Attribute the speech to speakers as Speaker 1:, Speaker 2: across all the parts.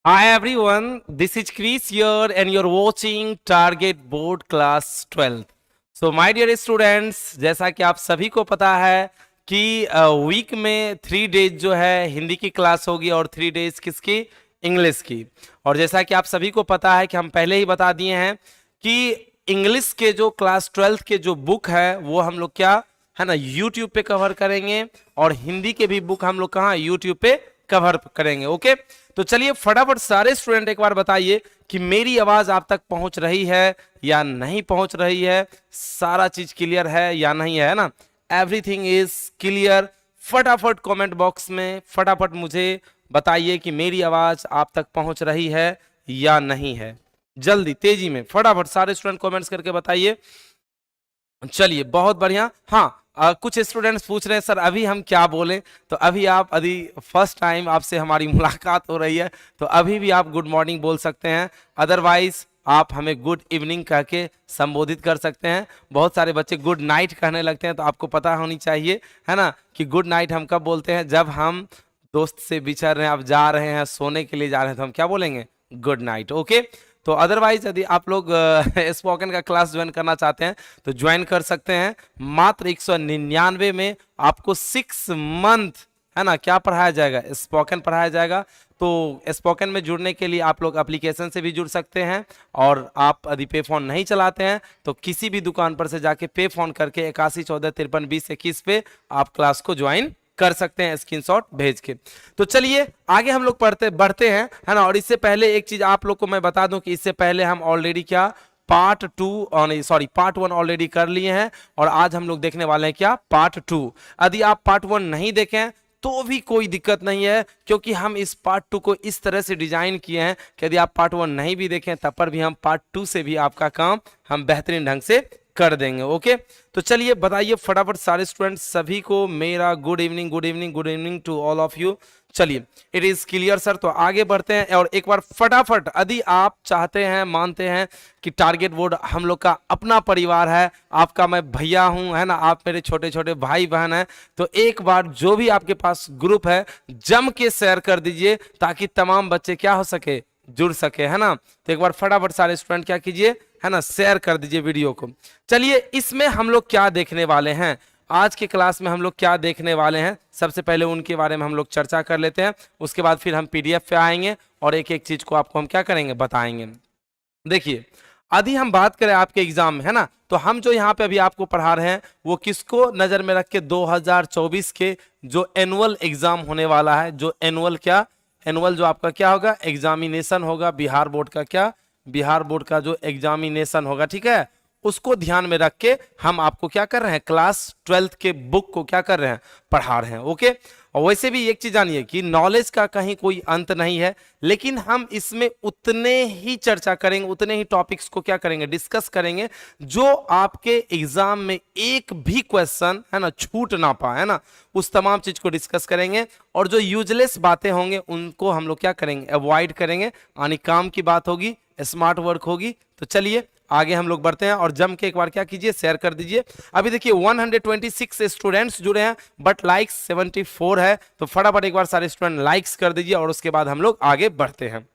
Speaker 1: Hi everyone, this is Chris here and you're watching Target Board Class 12th. So my dear students, जैसा कि आप सभी को पता है कि वीक में 3 डेज जो है हिंदी की क्लास होगी और 3 डेज किसकी, इंग्लिश की। और जैसा कि आप सभी को पता है कि हम पहले ही बता दिए हैं कि इंग्लिश के जो क्लास 12th के जो बुक है वो हम लोग क्या है ना यूट्यूब पे कवर करेंगे और हिंदी के भी बुक हम लोग कहाँ यूट्यूब पे कवर करेंगे। ओके, तो चलिए फटाफट सारे स्टूडेंट एक बार बताइए कि मेरी आवाज आप तक पहुंच रही है या नहीं पहुंच रही है, सारा चीज क्लियर है या नहीं है ना, एवरीथिंग इज क्लियर। फटाफट कमेंट बॉक्स में फटाफट मुझे बताइए कि मेरी आवाज आप तक पहुंच रही है या नहीं है, जल्दी तेजी में फटाफट सारे स्टूडेंट कमेंट्स करके बताइए। चलिए बहुत बढ़िया। हाँ, कुछ स्टूडेंट्स पूछ रहे हैं सर अभी हम क्या बोलें, तो अभी आप अभी फर्स्ट टाइम आपसे हमारी मुलाकात हो रही है तो अभी भी आप गुड मॉर्निंग बोल सकते हैं, अदरवाइज आप हमें गुड इवनिंग कह के संबोधित कर सकते हैं। बहुत सारे बच्चे गुड नाइट कहने लगते हैं, तो आपको पता होनी चाहिए है ना कि गुड नाइट हम कब बोलते हैं, जब हम दोस्त से बिछड़ रहे हैं, अब जा रहे हैं सोने के लिए जा रहे हैं, तो हम क्या बोलेंगे, गुड नाइट। ओके, तो अदरवाइज यदि आप लोग स्पोकन का क्लास ज्वाइन करना चाहते हैं तो ज्वाइन कर सकते हैं। मात्र 199 में आपको 6 मंथ है ना क्या पढ़ाया जाएगा, स्पोकन पढ़ाया जाएगा। तो स्पोकन में जुड़ने के लिए आप लोग एप्लीकेशन से भी जुड़ सकते हैं, और आप यदि पे फोन नहीं चलाते हैं तो किसी भी दुकान पर से जाके पे फोन करके 8114532021 पे आप क्लास को ज्वाइन कर सकते हैं स्क्रीनशॉट भेज के। तो चलिए आगे हम लोग बढ़ते हैं है ना। और इससे पहले एक चीज आप लोग को मैं बता दूं कि इससे पहले हम ऑलरेडी क्या पार्ट 1 ऑलरेडी कर लिए हैं, और आज हम लोग देखने वाले हैं क्या पार्ट 2। यदि आप पार्ट 1 नहीं देखें तो भी कोई दिक्कत नहीं है, क्योंकि हम इस पार्ट 2 को इस तरह से डिजाइन किए हैं कि यदि आप पार्ट 1 नहीं भी देखें तब पर भी हम पार्ट 2 से भी आपका काम हम बेहतरीन ढंग से कर देंगे। ओके, तो चलिए बताइए फटाफट सारे स्टूडेंट्स सभी को मेरा good evening, good evening, good evening to all of you. चलिए इट इज क्लियर सर, तो आगे बढ़ते हैं। और एक बार फटाफट यदि आप चाहते हैं, मानते हैं कि टारगेट बोर्ड हम लोग का अपना परिवार है, आपका मैं भैया हूं है ना, आप मेरे छोटे छोटे भाई बहन हैं, तो एक बार जो भी आपके पास ग्रुप है जम के शेयर कर दीजिए ताकि तमाम बच्चे क्या हो सके, जुड़ सके है ना। तो एक बार फटाफट सारे स्टूडेंट क्या कीजिए है ना, शेयर कर दीजिए वीडियो को। चलिए इसमें हम लोग क्या देखने वाले हैं, आज के क्लास में हम लोग क्या देखने वाले हैं, सबसे पहले उनके बारे में हम लोग चर्चा कर लेते हैं, उसके बाद फिर हम पीडीएफ पे आएंगे और एक एक चीज को आपको हम क्या करेंगे, बताएंगे। देखिए यदि हम बात करें आपके एग्जाम में है ना, तो हम जो यहाँ पे अभी आपको पढ़ा रहे हैं वो किसको नजर में रख के 2024 के जो एनुअल एग्जाम होने वाला है, जो एनुअल क्या, एनुअल जो आपका क्या होगा, एग्जामिनेशन होगा, बिहार बोर्ड का क्या, बिहार बोर्ड का जो एग्जामिनेशन होगा, ठीक है, उसको ध्यान में रख के हम आपको क्या कर रहे हैं, क्लास 12th के बुक को क्या कर रहे हैं, पढ़ा रहे हैं। ओके, और वैसे भी एक चीज जानिए कि नॉलेज का कहीं कोई अंत नहीं है, लेकिन हम इसमें उतने ही चर्चा करेंगे, उतने ही टॉपिक्स को क्या करेंगे, डिस्कस करेंगे जो आपके एग्जाम में एक भी क्वेश्चन है ना छूट ना पाए है ना, उस तमाम चीज को डिस्कस करेंगे। और जो यूजलेस बातें होंगे उनको हम लोग क्या करेंगे, अवॉइड करेंगे, यानी काम की बात होगी, स्मार्ट वर्क होगी। तो चलिए आगे हम लोग बढ़ते हैं, और जम के एक बार क्या कीजिए, शेयर कर दीजिए। अभी देखिए 126 स्टूडेंट्स जुड़े हैं बट लाइक्स 74 है, तो फटाफट एक बार सारे स्टूडेंट लाइक्स कर दीजिए और उसके बाद हम लोग आगे बढ़ते हैं।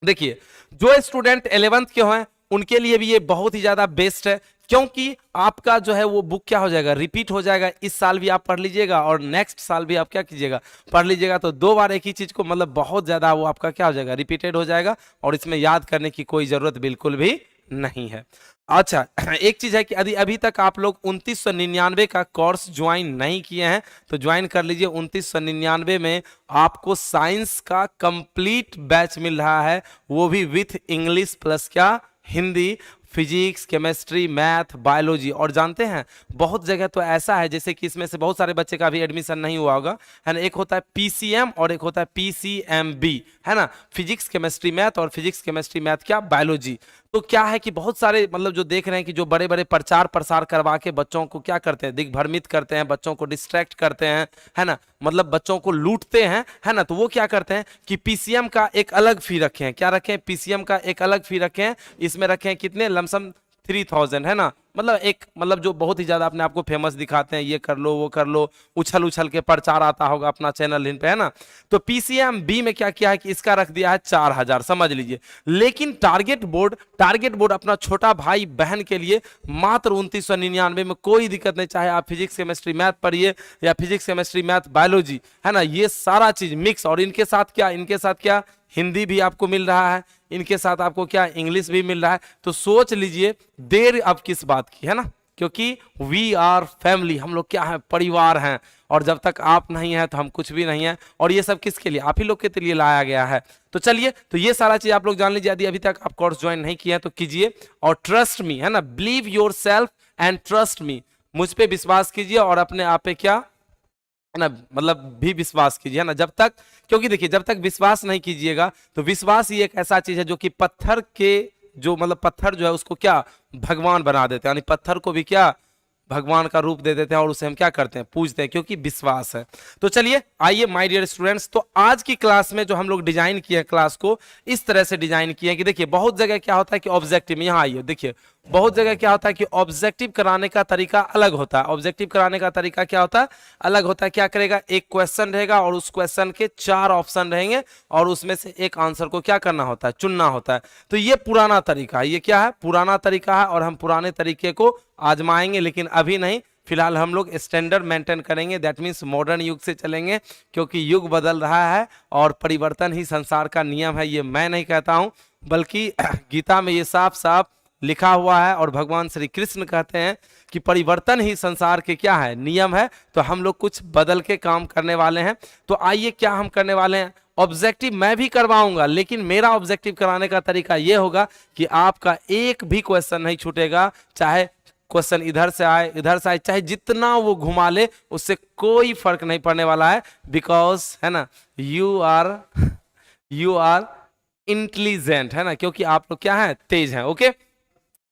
Speaker 1: देखिए जो स्टूडेंट 11th के हैं उनके लिए भी ये बहुत ही ज्यादा बेस्ट है, क्योंकि आपका जो है वो बुक क्या हो जाएगा, रिपीट हो जाएगा। इस साल भी आप पढ़ लीजिएगा और नेक्स्ट साल भी आप क्या कीजिएगा, पढ़ लीजिएगा। तो 2 बार एक ही चीज को मतलब बहुत ज्यादा वो आपका क्या हो जाएगा, रिपीटेड हो जाएगा, और इसमें याद करने की कोई जरूरत बिल्कुल भी नहीं है। अच्छा एक चीज है कि यदि अभी तक आप लोग 2999 का कोर्स ज्वाइन नहीं किए हैं तो ज्वाइन कर लीजिए। 2999 में आपको साइंस का कंप्लीट बैच मिल रहा है, वो भी विथ इंग्लिश प्लस क्या, Hindi, physics, chemistry, math, biology. और जानते हैं बहुत जगह तो ऐसा है जैसे कि इसमें से बहुत सारे बच्चे का भी एडमिशन नहीं हुआ होगा है ना, एक होता है पीसीएम और एक होता है पीसीएमबी है ना, फिजिक्स केमिस्ट्री मैथ, और फिजिक्स केमिस्ट्री मैथ क्या, बायोलॉजी। तो क्या है कि बहुत सारे मतलब जो देख रहे हैं कि जो बड़े बड़े प्रचार प्रसार करवा के बच्चों को क्या करते हैं, दिग्भ्रमित करते हैं, बच्चों को डिस्ट्रैक्ट करते हैं है ना, मतलब बच्चों को लूटते हैं है ना, तो वो क्या करते हैं कि पीसीएम का एक अलग फी रखे हैं, क्या रखें, पीसीएम का एक अलग फी रखे हैं, इसमें रखे हैं कितने, लमसम 3000 है ना, मतलब एक मतलब जो बहुत ही ज्यादा अपने आप को फेमस दिखाते हैं, ये कर लो वो कर लो, उछल उछल के प्रचार आता होगा अपना चैनल इन पे, है ना। तो पीसीएम बी में क्या किया है कि इसका रख दिया है 4000, समझ लीजिए। लेकिन टारगेट बोर्ड अपना छोटा भाई बहन के लिए मात्र 2999 में, कोई दिक्कत नहीं, चाहे आप फिजिक्स केमिस्ट्री मैथ पढ़िए या फिजिक्स केमिस्ट्री मैथ बायोलॉजी, है ना, ये सारा चीज मिक्स। और इनके साथ क्या हिंदी भी आपको मिल रहा है, इनके साथ आपको क्या इंग्लिश भी मिल रहा है। तो सोच लीजिए देर अब किस बात की, है ना, क्योंकि वी आर फैमिली, हम लोग क्या है, परिवार हैं। और जब तक आप नहीं है तो हम कुछ भी नहीं है। और ये सब किसके लिए, आप ही लोग के लिए लाया गया है। तो चलिए, तो ये सारा चीज आप लोग जान लीजिए। यदि अभी तक आप कोर्स ज्वाइन नहीं किया है तो कीजिए। और ट्रस्ट मी, है ना, believe your self and trust me, मुझ पे विश्वास कीजिए और अपने आप पे क्या है ना, मतलब भी विश्वास कीजिए, है ना। जब तक, क्योंकि देखिए जब तक विश्वास नहीं कीजिएगा तो विश्वास ही एक ऐसा चीज है जो कि पत्थर के जो मतलब पत्थर जो है उसको क्या भगवान बना देते हैं, यानी पत्थर को भी क्या भगवान का रूप दे देते हैं और उसे हम क्या करते हैं, पूजते हैं, क्योंकि विश्वास है। तो चलिए आइए माय डियर स्टूडेंट्स, तो आज की क्लास में जो हम लोग डिजाइन किए हैं क्लास को इस तरह से डिजाइन किए हैं कि देखिए बहुत जगह क्या होता है कि ऑब्जेक्टिव में, यहाँ आइए देखिए, बहुत जगह क्या होता है कि ऑब्जेक्टिव कराने का तरीका अलग होता है। ऑब्जेक्टिव कराने का तरीका क्या होता है, अलग होता है। क्या करेगा, एक क्वेश्चन रहेगा और उस क्वेश्चन के 4 ऑप्शन रहेंगे और उसमें से एक आंसर को क्या करना होता है, चुनना होता है। तो ये पुराना तरीका है, ये क्या है, पुराना तरीका है और हम पुराने तरीके को आजमाएंगे, लेकिन अभी नहीं, फिलहाल हम लोग स्टैंडर्ड मेंटेन करेंगे, दैट मीन्स मॉडर्न युग से चलेंगे, क्योंकि युग बदल रहा है और परिवर्तन ही संसार का नियम है। ये मैं नहीं कहता हूं, बल्कि गीता में ये साफ साफ लिखा हुआ है और भगवान श्री कृष्ण कहते हैं कि परिवर्तन ही संसार के क्या है, नियम है। तो हम लोग कुछ बदल के काम करने वाले हैं। तो आइए क्या हम करने वाले हैं, ऑब्जेक्टिव मैं भी करवाऊंगा, लेकिन मेरा ऑब्जेक्टिव कराने का तरीका यह होगा कि आपका एक भी क्वेश्चन नहीं छूटेगा, चाहे क्वेश्चन इधर से आए इधर से आए, चाहे जितना वो घुमा ले उससे कोई फर्क नहीं पड़ने वाला है। बिकॉज है ना, यू आर इंटेलिजेंट, है ना, क्योंकि आप लोग क्या है, तेज हैं। ओके,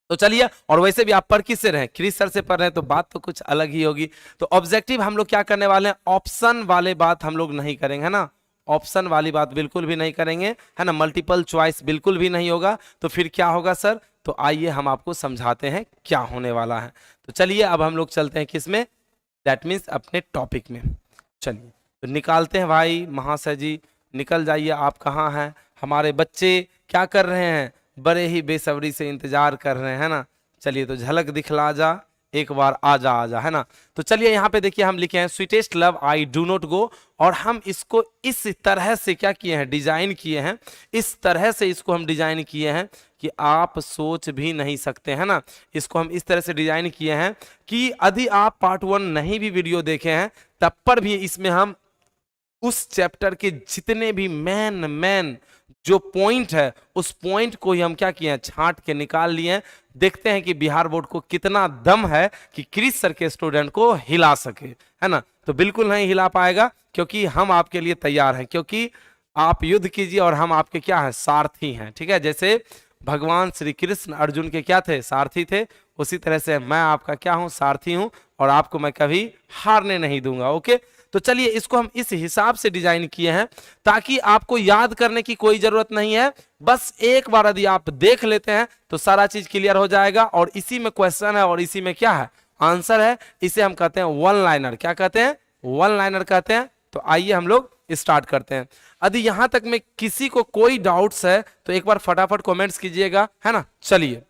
Speaker 1: तो चलिए, और वैसे भी आप पढ़ किससे रहे, क्रिस सर से पढ़ रहे हैं, तो बात तो कुछ अलग ही होगी। तो ऑब्जेक्टिव हम लोग क्या करने वाले हैं, ऑप्शन वाले बात हम लोग नहीं करेंगे, है ना, ऑप्शन वाली बात बिल्कुल भी नहीं करेंगे, है ना, मल्टीपल चॉइस बिल्कुल भी नहीं होगा। तो फिर क्या होगा सर, तो आइए हम आपको समझाते हैं क्या होने वाला है। तो चलिए अब हम लोग चलते हैं किसमें, दैट मीन्स अपने टॉपिक में। चलिए तो निकालते हैं भाई, महाशय जी निकल जाइए, आप कहाँ हैं, हमारे बच्चे क्या कर रहे हैं, बड़े ही बेसब्री से इंतजार कर रहे हैं ना। चलिए तो झलक दिखला जा, एक बार आजा आजा, है ना। तो चलिए यहाँ पे देखिए हम लिखे हैं sweetest love I do not गो, और हम इसको इस तरह से क्या किए हैं, डिजाइन किए हैं, इस तरह से इसको हम डिजाइन किए हैं कि आप सोच भी नहीं सकते, है ना। इसको हम इस तरह से डिजाइन किए हैं कि यदि आप पार्ट 1 नहीं भी वीडियो देखे हैं तब पर भी इसमें हम उस चैप्टर के जितने भी मेन जो पॉइंट है उस पॉइंट को ही हम क्या किए हैं, छांट के निकाल लिए हैं। देखते हैं कि बिहार बोर्ड को कितना दम है कि क्रिस सर के स्टूडेंट को हिला सके, है ना। तो बिल्कुल नहीं हिला पाएगा, क्योंकि हम आपके लिए तैयार हैं, क्योंकि आप युद्ध कीजिए और हम आपके क्या है, सारथी हैं, ठीक है। जैसे भगवान श्री कृष्ण अर्जुन के क्या थे, सारथी थे, उसी तरह से मैं आपका क्या हूं, सारथी हूं, और आपको मैं कभी हारने नहीं दूंगा। ओके, तो चलिए इसको हम इस हिसाब से डिजाइन किए हैं ताकि आपको याद करने की कोई जरूरत नहीं है। बस एक बार यदि आप देख लेते हैं तो सारा चीज क्लियर हो जाएगा, और इसी में क्वेश्चन है और इसी में क्या है, आंसर है। इसे हम कहते हैं वन लाइनर। क्या कहते हैं, वन लाइनर कहते हैं। तो आइए हम लोग स्टार्ट करते हैं। यदि यहां तक में किसी को कोई डाउट्स है तो एक बार फटाफट कमेंट्स कीजिएगा, है ना। चलिए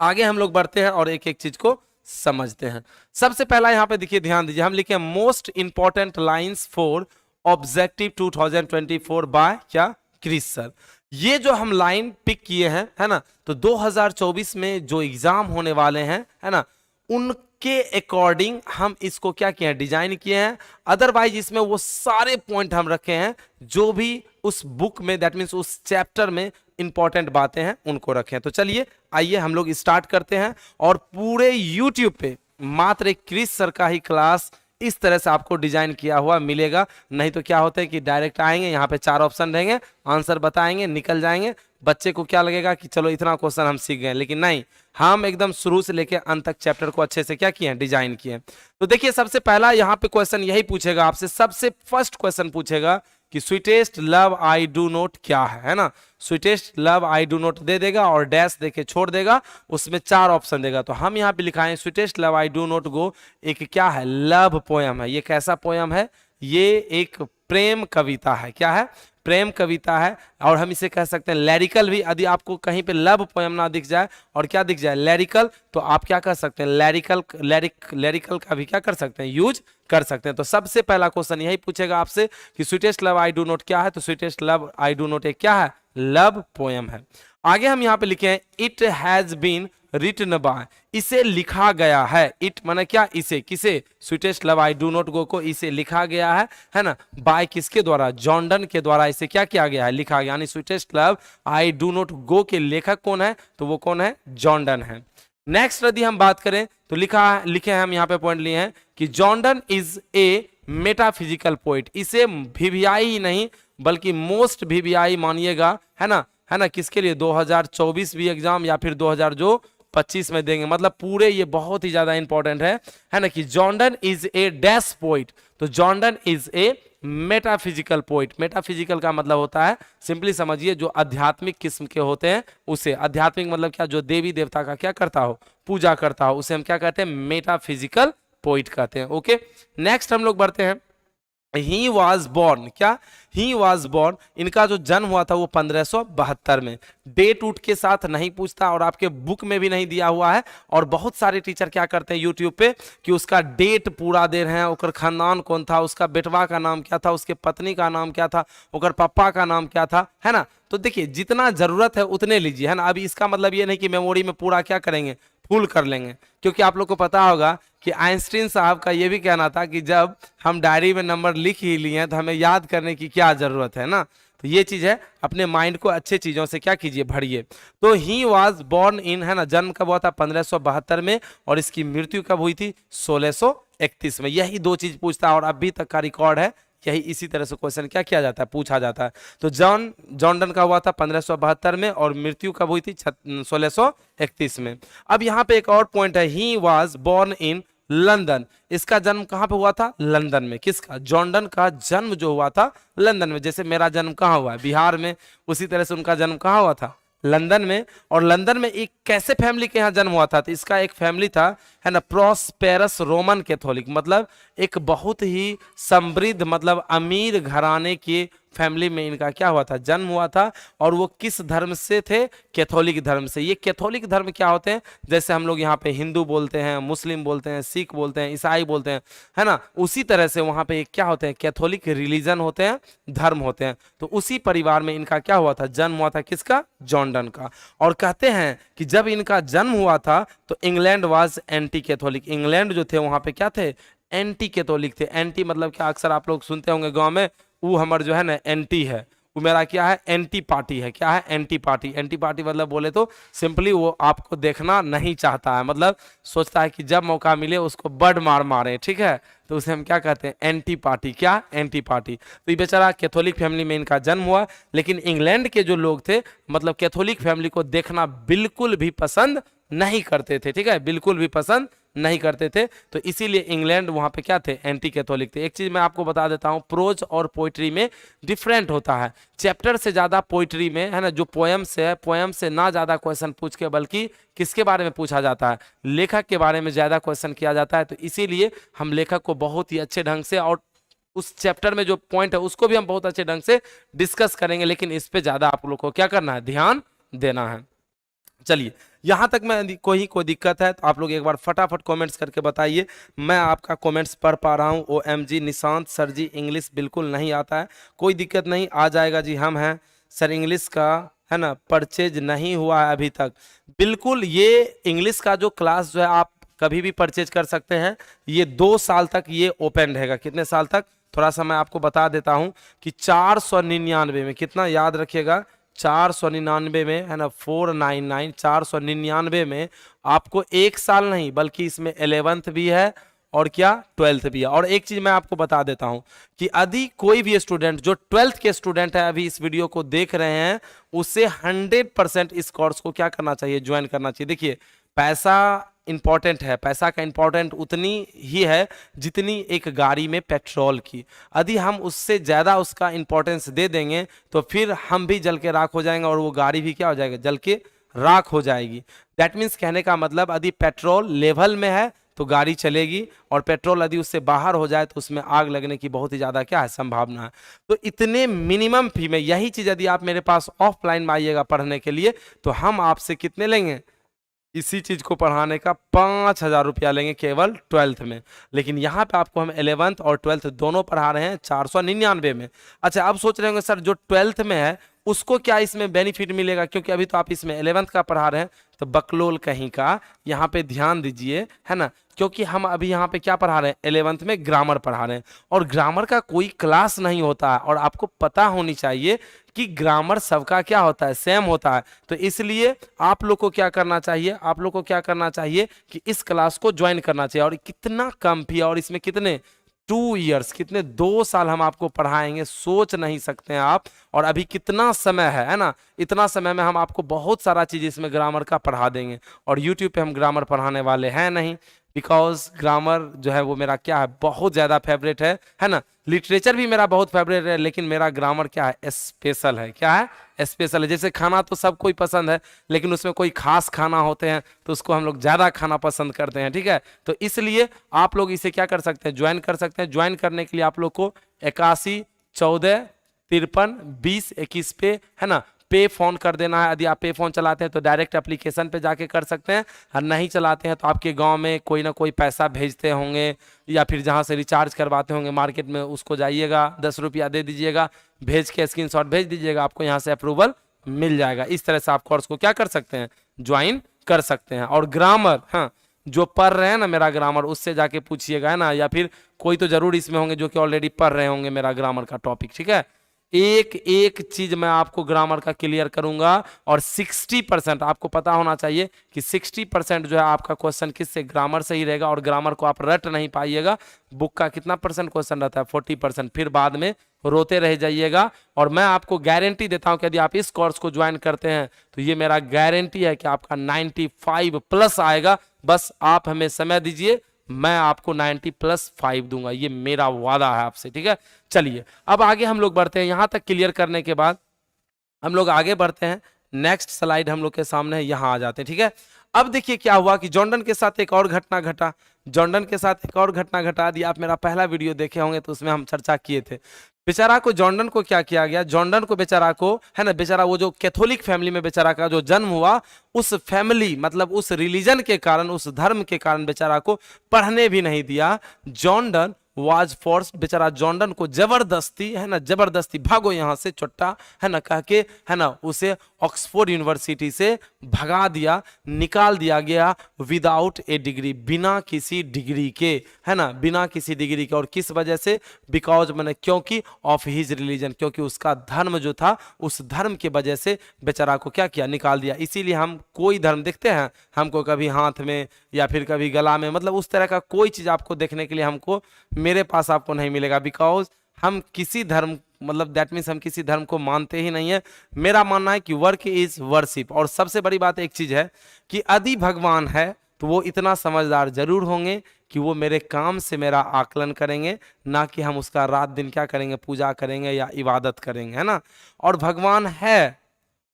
Speaker 1: आगे हम लोग बढ़ते हैं और एक एक चीज को समझते हैं। सबसे पहला यहां पे देखिए, ध्यान दीजिए, हम लिखे most important lines for objective 2024 by क्या, क्रिस सर। ये जो हम लाइन पिक किए हैं, है ना, तो 2024 में जो एग्जाम होने वाले हैं, है ना, उनके अकॉर्डिंग हम इसको क्या किए हैं, डिजाइन किए हैं। अदरवाइज इसमें वो सारे पॉइंट हम रखे हैं जो भी उस बुक में, दैट मीन्स उस चैप्टर में इंपॉर्टेंट बातें हैं उनको रखें। तो चलिए आइए हम लोग स्टार्ट करते हैं, और पूरे YouTube पे मात्र एक क्रिस सर का ही क्लास इस तरह से आपको डिजाइन किया हुआ मिलेगा। नहीं तो क्या होता है कि डायरेक्ट आएंगे, यहाँ पे 4 ऑप्शन रहेंगे, आंसर बताएंगे, निकल जाएंगे, बच्चे को क्या लगेगा कि चलो इतना क्वेश्चन हम सीख गए, लेकिन नहीं, हम एकदम शुरू से लेकर अंत तक चैप्टर को अच्छे से क्या किए, डिजाइन किए। तो देखिए सबसे पहला यहाँ पे क्वेश्चन यही पूछेगा आपसे, सबसे फर्स्ट क्वेश्चन पूछेगा कि sweetest love I do not क्या है ना। Sweetest love I do not दे देगा और डैश देके छोड़ देगा, उसमें 4 ऑप्शन देगा। तो हम यहाँ पे लिखाएं sweetest love I do not go एक क्या है, लव पोयम है। ये कैसा पोयम है, ये एक प्रेम कविता है। क्या है, प्रेम कविता है। और हम इसे कह सकते हैं लैरिकल भी। यदि आपको कहीं पे लव पोयम ना दिख जाए और क्या दिख जाए, लैरिकल, तो आप क्या कर सकते हैं, लैरिकल का भी क्या कर सकते हैं, यूज कर सकते हैं। तो सबसे पहला क्वेश्चन यही पूछेगा आपसे कि sweetest love I do not क्या है। तो sweetest love I do note एक क्या है, लव पोयम है। आगे हम यहाँ पे लिखे हैं it has been written by, इसे लिखा गया है। इट माने क्या, इसे, किसे, sweetest love I do not go को इसे लिखा गया है ना। बाय किसके द्वारा, जॉन डन के द्वारा इसे क्या किया गया है, लिखा गया। यानी sweetest love I do not गो के लेखक कौन है, तो वो कौन है, जॉन डन है। नेक्स्ट यदि हम बात करें तो लिखे हैं हम यहाँ पे पॉइंट लिए हैं कि John Donne is a metaphysical poet. इसे वीवीआई ही नहीं बल्कि मोस्ट वीवीआई मानिएगा, है ना, किसके लिए, 2024 भी एग्जाम या फिर 2025 में देंगे, मतलब पूरे ये बहुत ही ज्यादा इंपॉर्टेंट है ना, कि John Donne is a dash poet. तो John Donne is a metaphysical poet. Metaphysical का मतलब होता है, सिंपली समझिए, जो आध्यात्मिक किस्म के होते हैं उसे, आध्यात्मिक मतलब क्या, जो देवी देवता का क्या करता हो, पूजा करता हो, उसे हम क्या कहते हैं, मेटाफिजिकल पोइट कहते हैं। ओके, नेक्स्ट हम लोग बढ़ते हैं। ही वॉज बॉर्न, क्या, ही वॉज बॉर्न, इनका जो जन्म हुआ था वो 1572 में। डेट उठ के साथ नहीं पूछता और आपके बुक में भी नहीं दिया हुआ है। और बहुत सारे टीचर क्या करते हैं यूट्यूब पे कि उसका डेट पूरा दे रहे हैं, उसका खानदान कौन था, उसका बेटवा का नाम क्या था, उसके पत्नी का नाम क्या था, उसका पापा का नाम क्या था, है ना। तो देखिए जितना जरूरत है उतने लीजिए, है ना। अभी इसका मतलब ये नहीं कि मेमोरी में पूरा क्या करेंगे, फुल कर लेंगे, क्योंकि आप लोग को पता होगा कि आइंस्टीन साहब का ये भी कहना था कि जब हम डायरी में नंबर लिख ही लिए हैं तो हमें याद करने की क्या जरूरत है ना। तो ये चीज है, अपने माइंड को अच्छे चीजों से क्या कीजिए, भरिए। तो ही वाज बोर्न इन, है ना, जन्म कब हुआ था, 1572 में, और इसकी मृत्यु कब हुई थी, 1631 में। यही 2 चीज पूछता है और अभी तक का रिकॉर्ड है, यही इसी तरह से क्वेश्चन क्या किया जाता है, पूछा जाता है। तो जॉन डन का हुआ था 1572 में और मृत्यु कब हुई थी, 1631 में। अब यहाँ पे एक और पॉइंट है, he was born in London. इसका जन्म कहां पे हुआ था, लंदन में। किसका, जॉन डन का जन्म जो हुआ था लंदन में। जैसे मेरा जन्म कहां हुआ है, बिहार में, उसी तरह से उनका जन्म कहां हुआ था, लंदन में। और लंदन में एक कैसे फैमिली के यहाँ जन्म हुआ था, तो इसका एक फैमिली था, है ना, प्रॉस्पेरस रोमन कैथोलिक, मतलब एक बहुत ही समृद्ध, मतलब अमीर घराने के फैमिली में इनका क्या हुआ था, जन्म हुआ था। और वो किस धर्म से थे, कैथोलिक धर्म से। ये कैथोलिक धर्म क्या होते हैं, जैसे हम लोग यहाँ पे हिंदू बोलते हैं, मुस्लिम बोलते हैं, सिख बोलते हैं, ईसाई बोलते हैं, है ना, उसी तरह से वहाँ पे क्या होते हैं, कैथोलिक रिलीजन होते हैं, धर्म होते हैं। तो उसी परिवार में इनका क्या हुआ था, जन्म हुआ था, किसका, जॉन डन का। और कहते हैं कि जब इनका जन्म हुआ था तो England was anti Catholic. England जो थे वहाँ पे क्या थे, एंटी कैथोलिक थे। एंटी मतलब क्या, अक्सर आप लोग सुनते होंगे गांव में, वो हमारे जो है ना एंटी है, वो मेरा क्या है, एंटी पार्टी है। क्या है, एंटी पार्टी। एंटी पार्टी मतलब बोले तो सिंपली वो आपको देखना नहीं चाहता है, मतलब सोचता है कि जब मौका मिले उसको बड़ मार मारे, ठीक है। तो उसे हम क्या कहते हैं, एंटी पार्टी। क्या, एंटी पार्टी। तो ये बेचारा कैथोलिक फैमिली में इनका जन्म हुआ, लेकिन इंग्लैंड के जो लोग थे, मतलब कैथोलिक फैमिली को देखना बिल्कुल भी पसंद नहीं करते थे, ठीक है, बिल्कुल भी पसंद नहीं करते थे। तो इसीलिए इंग्लैंड वहां पे क्या थे, एंटी कैथोलिक थे। एक चीज मैं आपको बता देता हूं, प्रोज और पोइट्री में डिफरेंट होता है। चैप्टर से ज्यादा पोइट्री में, है ना, जो पोयम से है, पोयम से ना ज्यादा क्वेश्चन पूछ के बल्कि किसके बारे में पूछा जाता है, लेखक के बारे में ज्यादा क्वेश्चन किया जाता है। तो इसीलिए हम लेखक को बहुत ही अच्छे ढंग से, और उस चैप्टर में जो पॉइंट है उसको भी हम बहुत अच्छे ढंग से डिस्कस करेंगे, लेकिन इस पे ज्यादा आप लोग को क्या करना है, ध्यान देना है। चलिए, यहां तक मैं कोई दिक्कत है तो आप लोग एक बार फटाफट कमेंट्स करके बताइए। मैं आपका कमेंट्स पढ़ पा रहा हूं। OMG निशांत सर जी, इंग्लिश बिल्कुल नहीं आता है, कोई दिक्कत नहीं, आ जाएगा जी, हम हैं सर। इंग्लिश का, है ना, परचेज नहीं हुआ है अभी तक। बिल्कुल, ये इंग्लिश का जो क्लास जो है आप कभी भी परचेज कर सकते हैं। ये 2 साल तक ये ओपन रहेगा। कितने साल तक, थोड़ा सा मैं आपको बता देता हूं कि 499 में, कितना याद रखिएगा, 499 में, है ना, 499, 499 में आपको 1 साल नहीं बल्कि इसमें 11th भी है और क्या, 12th भी है। और एक चीज मैं आपको बता देता हूं कि यदि कोई भी स्टूडेंट जो 12th के स्टूडेंट है अभी इस वीडियो को देख रहे हैं, उसे 100% इस कोर्स को क्या करना चाहिए, ज्वाइन करना चाहिए। देखिए, पैसा इंपॉर्टेंट है, पैसा का इंपॉर्टेंट उतनी ही है जितनी एक गाड़ी में पेट्रोल की। यदि हम उससे ज़्यादा उसका इंपॉर्टेंस दे देंगे तो फिर हम भी जल के राख हो जाएंगे और वो गाड़ी भी क्या हो जाएगा, जल के राख हो जाएगी। दैट मीन्स कहने का मतलब यदि पेट्रोल लेवल में है तो गाड़ी चलेगी, और पेट्रोल यदि उससे बाहर हो जाए तो उसमें आग लगने की बहुत ही ज़्यादा क्या है, संभावना है। तो इतने मिनिमम फी में यही चीज़ यदि आप मेरे पास ऑफलाइन में आइएगा पढ़ने के लिए तो हम आपसे कितने लेंगे, इसी चीज को पढ़ाने का 5,000 रुपया लेंगे केवल 12th में। लेकिन यहाँ पे आपको हम 11th और 12th दोनों पढ़ा रहे हैं 499 में। अच्छा, अब सोच रहे होंगे सर जो 12th में है उसको क्या इसमें बेनिफिट मिलेगा, क्योंकि अभी तो आप इसमें 11th का पढ़ा रहे हैं। तो बकलोल कहीं का, यहाँ पे ध्यान दीजिए, है ना, क्योंकि हम अभी यहाँ पे क्या पढ़ा रहे हैं, 11th में ग्रामर पढ़ा रहे हैं, और ग्रामर का कोई क्लास नहीं होता है, और आपको पता होनी चाहिए कि ग्रामर सबका क्या होता है, सेम होता है। तो इसलिए आप लोग को क्या करना चाहिए, आप लोग को क्या करना चाहिए कि इस क्लास को ज्वाइन करना चाहिए। और कितना कम फी है, और इसमें कितने 2 इयर्स, कितने 2 साल हम आपको पढ़ाएंगे, सोच नहीं सकते हैं आप। और अभी कितना समय है ना, इतना समय में हम आपको बहुत सारा चीज इसमें ग्रामर का पढ़ा देंगे। और यूट्यूब पे हम ग्रामर पढ़ाने वाले हैं नहीं, बिकॉज ग्रामर जो है वो मेरा क्या है, बहुत ज़्यादा फेवरेट है ना। लिटरेचर भी मेरा बहुत फेवरेट है, लेकिन मेरा ग्रामर क्या है, स्पेशल है। क्या है, स्पेशल है। जैसे खाना तो सब कोई पसंद है, लेकिन उसमें कोई खास खाना होते हैं तो उसको हम लोग ज़्यादा खाना पसंद करते हैं, ठीक है। तो इसलिए आप लोग इसे क्या कर सकते हैं, ज्वाइन कर सकते हैं। ज्वाइन करने के लिए आप लोग को 81 14 53 20 21 पे, है ना, पे फोन कर देना है। यदि आप पे फोन चलाते हैं तो डायरेक्ट एप्लीकेशन पे जाके कर सकते हैं, और नहीं चलाते हैं तो आपके गांव में कोई ना कोई पैसा भेजते होंगे, या फिर जहां से रिचार्ज करवाते होंगे मार्केट में, उसको जाइएगा 10 रुपया दे दीजिएगा, भेज के स्क्रीनशॉट भेज दीजिएगा, आपको यहाँ से अप्रूवल मिल जाएगा। इस तरह से आप कोर्स को क्या कर सकते हैं, ज्वाइन कर सकते हैं। और ग्रामर, हाँ, जो पढ़ रहे हैं ना मेरा ग्रामर, उससे जाके पूछिएगा, है ना, या फिर कोई तो जरूर इसमें होंगे जो कि ऑलरेडी पढ़ रहे होंगे मेरा ग्रामर का टॉपिक, ठीक है। एक एक चीज मैं आपको ग्रामर का क्लियर करूंगा, और 60% आपको पता होना चाहिए कि 60% जो है आपका क्वेश्चन किससे, ग्रामर से ही रहेगा। और ग्रामर को आप रट नहीं पाइएगा। बुक का कितना परसेंट क्वेश्चन रहता है, 40%, फिर बाद में रोते रह जाइएगा। और मैं आपको गारंटी देता हूं कि यदि आप इस कोर्स को ज्वाइन करते हैं तो ये मेरा गारंटी है कि आपका 95+ आएगा। बस आप हमें समय दीजिए, मैं आपको 90+5 दूंगा, ये मेरा वादा है आपसे, ठीक है। चलिए अब आगे हम लोग बढ़ते हैं। यहां तक क्लियर करने के बाद हम लोग आगे बढ़ते हैं। नेक्स्ट स्लाइड हम लोग के सामने है, यहां आ जाते हैं, ठीक है। अब देखिए क्या हुआ कि जॉर्डन के साथ एक और घटना घटा। जॉर्डन के साथ एक और घटना घटा दी। आप मेरा पहला वीडियो देखे होंगे तो उसमें हम चर्चा किए थे। बेचारा को, जॉर्डन को क्या किया गया, जॉर्डन को बेचारा को, है ना, बेचारा वो जो कैथोलिक फैमिली में बेचारा का जो जन्म हुआ, उस फैमिली मतलब उस रिलीजन के कारण, उस धर्म के कारण बेचारा को पढ़ने भी नहीं दिया। जॉर्डन वाज फोर्स्ड, बेचारा जॉर्डन को जबरदस्ती, है ना, जबरदस्ती भागो यहां से चोट्टा, है ना, कह के, है ना, उसे ऑक्सफोर्ड यूनिवर्सिटी से भगा दिया, निकाल दिया गया विदाउट ए डिग्री, बिना किसी डिग्री के, है ना, बिना किसी डिग्री के। और किस वजह से, बिकॉज मैंने, क्योंकि ऑफ हिज रिलीजन, क्योंकि उसका धर्म जो था, उस धर्म की वजह से बेचारा को क्या किया, निकाल दिया। इसीलिए हम कोई धर्म देखते हैं, हमको कभी हाथ में या फिर कभी गला में, मतलब उस तरह का कोई चीज आपको देखने के लिए हमको, मेरे पास आपको नहीं मिलेगा, बिकॉज हम किसी धर्म, मतलब दैट मीन्स हम किसी धर्म को मानते ही नहीं है। मेरा मानना है कि वर्क इज वर्शिप। और सबसे बड़ी बात एक चीज है कि यदि भगवान है तो वो इतना समझदार जरूर होंगे कि वो मेरे काम से मेरा आकलन करेंगे, ना कि हम उसका रात दिन क्या करेंगे, पूजा करेंगे या इबादत करेंगे, है ना। और भगवान है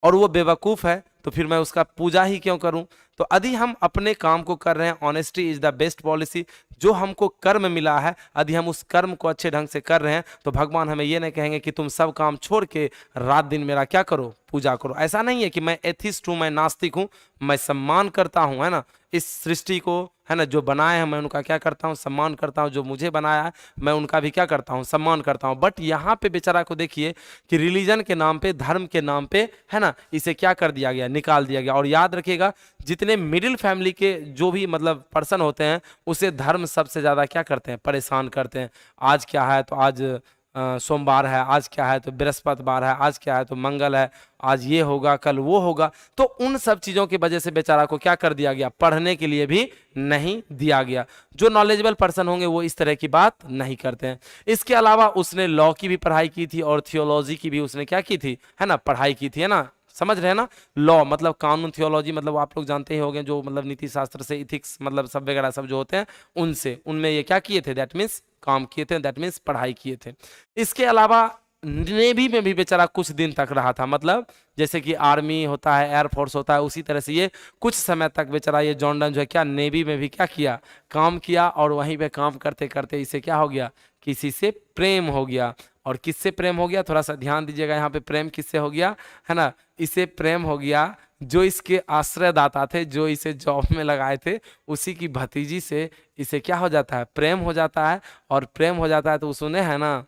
Speaker 1: और वो बेवकूफ़ है तो फिर मैं उसका पूजा ही क्यों करूं। तो यदि हम अपने काम को कर रहे हैं, honesty is the best policy, जो हमको कर्म मिला है, यदि हम उस कर्म को अच्छे ढंग से कर रहे हैं तो भगवान हमें ये नहीं कहेंगे कि तुम सब काम छोड़ के रात दिन मेरा क्या करो, पूजा करो। ऐसा नहीं है कि मैं एथिस्ट हूं, मैं नास्तिक हूं, मैं सम्मान करता हूं, है ना, इस सृष्टि को, है ना, जो बनाए हैं मैं उनका क्या करता हूं, सम्मान करता हूं। जो मुझे बनाया है मैं उनका भी क्या करता हूं, सम्मान करता हूं। बट यहाँ पे बेचारा को देखिए कि रिलीजन के नाम पे, धर्म के नाम पे, है ना, इसे क्या कर दिया गया, निकाल दिया गया। और याद रखिएगा, जितने मिडिल फैमिली के जो भी मतलब पर्सन होते हैं, उसे धर्म सबसे ज़्यादा क्या करते हैं, परेशान करते हैं। आज क्या है तो आज सोमवार है, आज क्या है तो बृहस्पतिवार है, आज क्या है तो मंगल है, आज ये होगा कल वो होगा। तो उन सब चीज़ों की वजह से बेचारा को क्या कर दिया गया, पढ़ने के लिए भी नहीं दिया गया। जो नॉलेजेबल पर्सन होंगे वो इस तरह की बात नहीं करते हैं। इसके अलावा उसने लॉ की भी पढ़ाई की थी और थियोलॉजी की भी उसने क्या की थी, है ना, पढ़ाई की थी, है ना, समझ रहे हैं ना। लॉ मतलब कानून, थियोलॉजी मतलब आप लोग जानते ही होंगे, जो मतलब नीति शास्त्र से, इथिक्स मतलब सब वगैरह सब जो होते हैं उनसे, उनमें ये क्या किए थे, दैट मीन्स काम किए थे, दैट मीन्स पढ़ाई किए थे। इसके अलावा नेवी में भी बेचारा कुछ दिन तक रहा था, मतलब जैसे कि आर्मी होता है, एयरफोर्स होता है, उसी तरह से ये कुछ समय तक बेचारा ये जॉन डन जो है क्या नेवी में भी क्या किया, काम किया। और वहीं पे काम करते करते इसे क्या हो गया, किसी से प्रेम हो गया। और किससे प्रेम हो गया, थोड़ा सा ध्यान दीजिएगा यहाँ पे, प्रेम किससे हो गया, है ना, इसे प्रेम हो गया जो इसके आश्रयदाता थे, जो इसे जॉब में लगाए थे, उसी की भतीजी से इसे क्या हो जाता है, प्रेम हो जाता है। और प्रेम हो जाता है तो सुने है ना,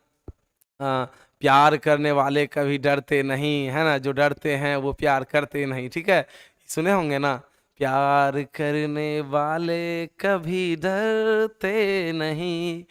Speaker 1: प्यार करने वाले कभी डरते नहीं, है ना, जो डरते हैं वो प्यार करते नहीं, ठीक है, सुने होंगे ना, प्यार करने वाले कभी डरते नहीं,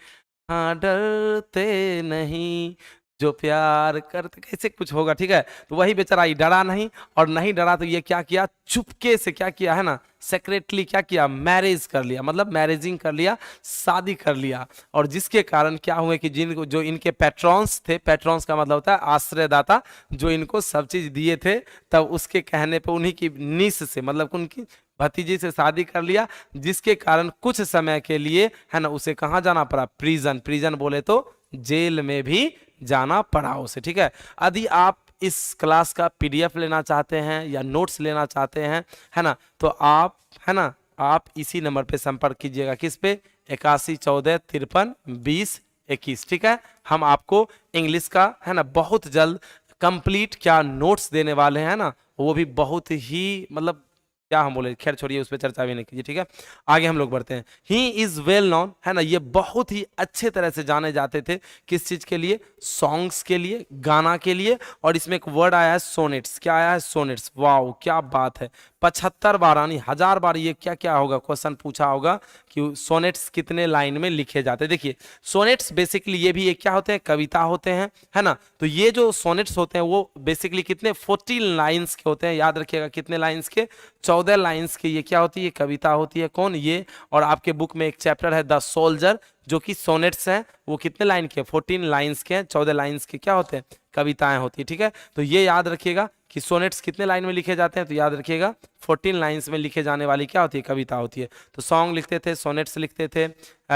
Speaker 1: हाँ डरते नहीं, जो प्यार करते, कैसे कुछ होगा, ठीक है। तो वही बेचारा ये डरा नहीं, और नहीं डरा तो ये क्या किया, चुपके से क्या किया, है ना, सेक्रेटली क्या किया, मैरिज कर लिया, मतलब मैरिजिंग कर लिया, शादी कर लिया। और जिसके कारण क्या हुए कि जिनको, जो इनके पैट्रॉन्स थे, पैट्रॉन्स का मतलब होता है आश्रयदाता, जो इनको सब चीज दिए थे, तब उसके कहने पे उन्हीं की नीस से, मतलब उनकी भतीजी से शादी कर लिया, जिसके कारण कुछ समय के लिए, है ना, उसे कहाँ जाना पड़ा, प्रिजन, प्रिजन बोले तो जेल में भी जाना पड़ा उसे, ठीक है। यदि आप इस क्लास का पीडीएफ लेना चाहते हैं या नोट्स लेना चाहते हैं, है ना, तो आप, है ना, आप इसी नंबर पे संपर्क कीजिएगा, किस पे, 8114532021, ठीक है। हम आपको इंग्लिश का, है ना, बहुत जल्द कंप्लीट क्या नोट्स देने वाले हैं ना, वो भी बहुत ही मतलब क्या हम बोले, खैर छोड़िए, उस पर चर्चा भी नहीं कीजिए, ठीक है। आगे हम लोग बढ़ते हैं। ही इज वेल नोन, है ना, ये बहुत ही अच्छे तरह से जाने जाते थे, किस चीज के लिए, सॉन्ग्स के लिए, गाना के लिए। और इसमें एक वर्ड आया है सोनेट्स, क्या आया है, सोनेट्स, वाओ क्या बात है, 75 बार यानी 1000 बार ये क्या क्या होगा, क्वेश्चन पूछा होगा कि सोनेट्स कितने लाइन में लिखे जाते हैं। देखिए सोनेट्स बेसिकली ये भी एक क्या होते हैं, कविता होते हैं, है ना। तो ये जो सोनेट्स होते हैं वो बेसिकली कितने, 14 लाइन्स के होते हैं, याद रखिएगा कितने लाइन्स के, 14 लाइन्स की ये क्या होती है, कविता होती है, कौन ये। और आपके बुक में एक चैप्टर है द सोल्जर, जो कि सोनेट्स हैं, वो कितने लाइन के, 14 लाइन्स के हैं, 14 लाइन्स के क्या होते हैं, कविताएं होती है, ठीक है। तो ये याद रखिएगा कि सोनेट्स कितने लाइन में लिखे जाते हैं, तो याद रखिएगा 14 लाइन्स में लिखे जाने वाली क्या होती है, कविता होती है। तो सॉन्ग लिखते थे, सोनेट्स लिखते थे।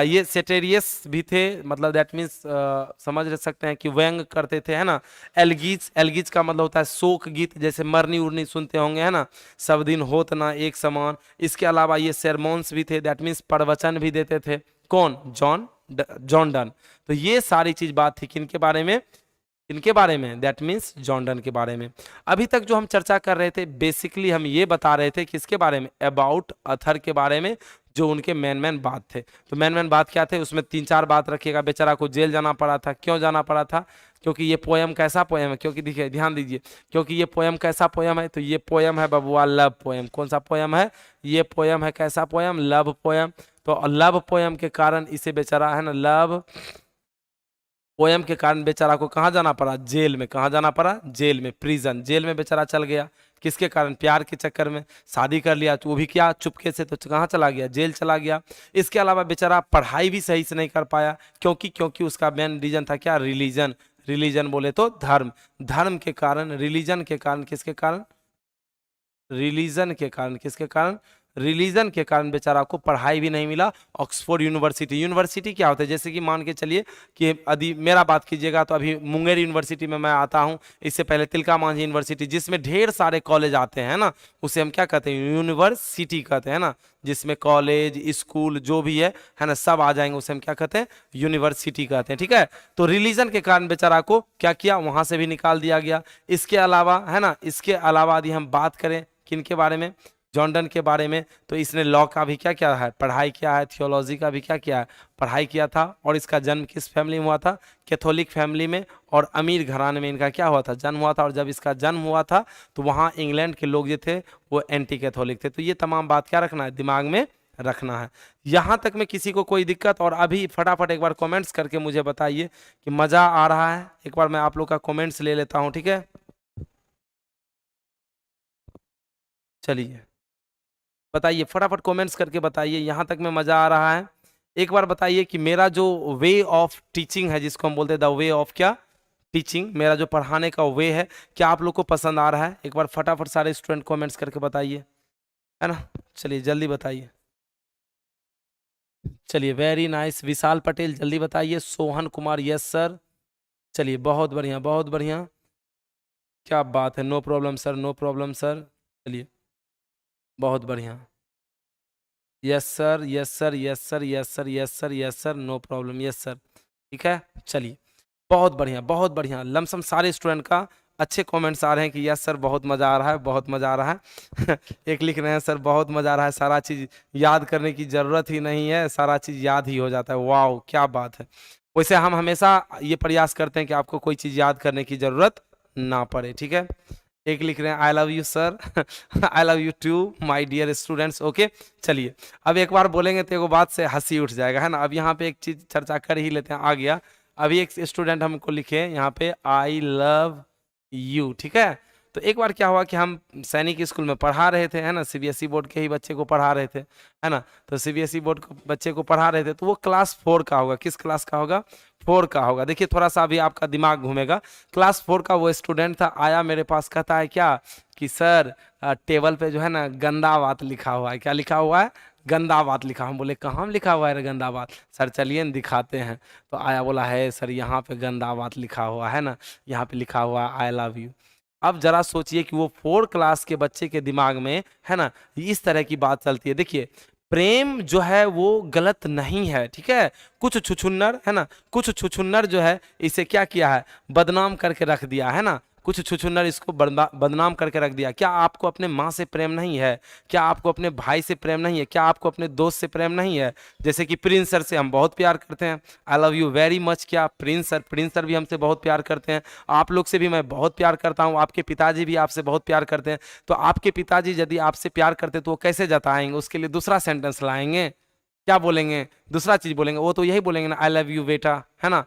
Speaker 1: ये सेटेरियस भी थे, मतलब दैट मीन्स समझ सकते हैं कि व्यंग करते थे, है ना। एलगीज, एलगीज का मतलब होता है शोक गीत, जैसे मरनी उड़नी सुनते होंगे, है ना, सब दिन होत ना एक समान। इसके अलावा ये सेरमोन्स भी थे, दैट मीन्स प्रवचन भी देते थे, कौन, जॉन डन। तो ये सारी चीज बात थी किनके बारे में, इनके बारे में, दैट मीन्स जॉन डन के बारे में। अभी तक जो हम चर्चा कर रहे थे बेसिकली हम ये बता रहे थे किसके बारे में, अबाउट अथर के बारे में, जो उनके मेन बात थे। तो मेन बात क्या थे, उसमें 3-4 बात रखिएगा। बेचारा को जेल जाना पड़ा था, क्यों जाना पड़ा था, क्योंकि ये पोयम कैसा पोयम है, क्योंकि देखिए ध्यान दीजिए, क्योंकि ये पोयम कैसा पोयम है, तो ये पोयम है बबुआ लव पोयम। कौन सा पोयम है, ये पोयम है कैसा पोयम, लव पोयम। तो लव पोयम के कारण इसे बेचारा, है ना, लव पोयम के कारण बेचारा को कहाँ जाना पड़ा, जेल में। कहाँ जाना पड़ा, जेल में, प्रिजन, जेल में बेचारा चल गया। किसके कारण, प्यार के चक्कर में शादी कर लिया, तो वो भी क्या चुपके से, तो कहाँ चला गया, जेल चला गया। इसके अलावा बेचारा पढ़ाई भी सही से नहीं कर पाया, क्योंकि उसका मेन रीजन था क्या, रिलीजन। रिलीजन बोले तो धर्म, धर्म के कारण, रिलीजन के कारण, किसके कारण, रिलीजन के कारण, किसके कारण, रिलीजन के कारण बेचारा को पढ़ाई भी नहीं मिला। ऑक्सफोर्ड यूनिवर्सिटी, यूनिवर्सिटी क्या होता है, जैसे कि मान के चलिए कि यदि मेरा बात कीजिएगा तो अभी मुंगेर यूनिवर्सिटी में मैं आता हूं, इससे पहले तिलका मांझी यूनिवर्सिटी, जिसमें ढेर सारे कॉलेज आते हैं ना, उसे हम क्या कहते हैं, यूनिवर्सिटी कहते हैं ना, जिसमें कॉलेज स्कूल जो भी है ना, सब आ जाएंगे, उसे हम क्या कहते हैं, यूनिवर्सिटी कहते हैं, ठीक है। तो रिलीजन के कारण बेचारा को क्या किया, वहां से भी निकाल दिया गया। इसके अलावा, है ना, इसके अलावा यदि हम बात करें किनके बारे में, जॉन डन के बारे में, तो इसने लॉ का भी क्या किया है, पढ़ाई किया है, थियोलॉजी का भी क्या किया है, पढ़ाई किया था। और इसका जन्म किस फैमिली में हुआ था, कैथोलिक फैमिली में, और अमीर घराने में इनका क्या हुआ था, जन्म हुआ था। और जब इसका जन्म हुआ था तो वहाँ इंग्लैंड के लोग जो थे वो एंटी कैथोलिक थे। तो ये तमाम बात क्या रखना है, दिमाग में रखना है। यहाँ तक में किसी को कोई दिक्कत, और अभी फटाफट एक बार कमेंट्स करके मुझे बताइए कि मज़ा आ रहा है। एक बार मैं आप लोग का कमेंट्स ले लेता हूँ, ठीक है, चलिए बताइए फटाफट कमेंट्स करके बताइए, यहाँ तक में मज़ा आ रहा है। एक बार बताइए कि मेरा जो वे ऑफ टीचिंग है, जिसको हम बोलते हैं द वे ऑफ क्या, टीचिंग, मेरा जो पढ़ाने का वे है, क्या आप लोग को पसंद आ रहा है? एक बार फटाफट सारे स्टूडेंट कमेंट्स करके बताइए, है ना। चलिए जल्दी बताइए। चलिए वेरी नाइस। विशाल पटेल जल्दी बताइए। Sohan Kumar yes sir. चलिए बहुत बढ़िया बहुत बढ़िया, क्या बात है। No problem sir, no problem sir. चलिए बहुत बढ़िया। Yes sir, yes sir, yes sir, yes sir, yes sir, yes sir, no problem, yes sir. ठीक है, चलिए बहुत बढ़िया बहुत बढ़िया। लमसम सारे स्टूडेंट का अच्छे कमेंट्स आ रहे हैं कि यस सर बहुत मज़ा आ रहा है, बहुत मज़ा आ रहा है। एक लिख रहे हैं सर बहुत मज़ा आ रहा है, सारा चीज़ याद करने की ज़रूरत ही नहीं है, सारा चीज़ याद ही हो जाता है। वाह क्या बात है। वैसे हम हमेशा ये प्रयास करते हैं कि आपको कोई चीज़ याद करने की ज़रूरत ना पड़े। ठीक है, एक लिख रहे हैं I love you sir. I love you too my dear students. Okay चलिए, अब एक बार बोलेंगे तो एक बात से हंसी उठ जाएगा, है ना। अब यहाँ पे एक चीज़ चर्चा कर ही लेते हैं, आ गया। अभी एक स्टूडेंट हमको लिखे यहाँ पे आई लव यू, ठीक है। तो एक बार क्या हुआ कि हम सैनिक स्कूल में पढ़ा रहे थे, है ना, सीबीएसई बोर्ड के ही बच्चे को पढ़ा रहे थे, है ना। तो सीबीएसई बोर्ड को बच्चे को पढ़ा रहे थे, तो वो क्लास 4 का होगा। किस क्लास का होगा? 4 का होगा। देखिए थोड़ा सा अभी आपका दिमाग घूमेगा। क्लास 4 का वो स्टूडेंट था, आया मेरे पास, कहता है क्या कि सर टेबल पे जो है ना गंदा बात लिखा हुआ है। क्या लिखा हुआ है? गंदा बात लिखा। हम बोले कहाँ लिखा हुआ है रे गंदा बात? सर चलिए न दिखाते हैं। तो आया बोला है सर यहाँ पे गंदा बात लिखा हुआ है ना, यहाँ पे लिखा हुआ है आई लव यू। अब जरा सोचिए कि वो 4 क्लास के बच्चे के दिमाग में, है ना, इस तरह की बात चलती है। देखिए प्रेम जो है वो गलत नहीं है, ठीक है। कुछ छुछुन्नर, है ना, कुछ छुछुन्नर जो है इसे क्या किया है, बदनाम करके रख दिया, है ना। कुछ छुछुन्नर इसको बदनाम करके रख दिया। क्या आपको अपने माँ से प्रेम नहीं है? क्या आपको अपने भाई से प्रेम नहीं है? क्या आपको अपने दोस्त से प्रेम नहीं है? जैसे कि प्रिंस सर से हम बहुत प्यार करते हैं, I love you very much. क्या प्रिंस सर भी हमसे बहुत प्यार करते हैं। आप लोग से भी मैं बहुत प्यार करता हूँ। आपके पिताजी भी आपसे बहुत प्यार करते हैं। तो आपके पिताजी यदि आपसे प्यार करते तो वो कैसे जताएंगे? उसके लिए दूसरा सेंटेंस लाएंगे। क्या बोलेंगे? दूसरा चीज बोलेंगे। वो तो यही बोलेंगे ना, आई लव यू बेटा, है ना।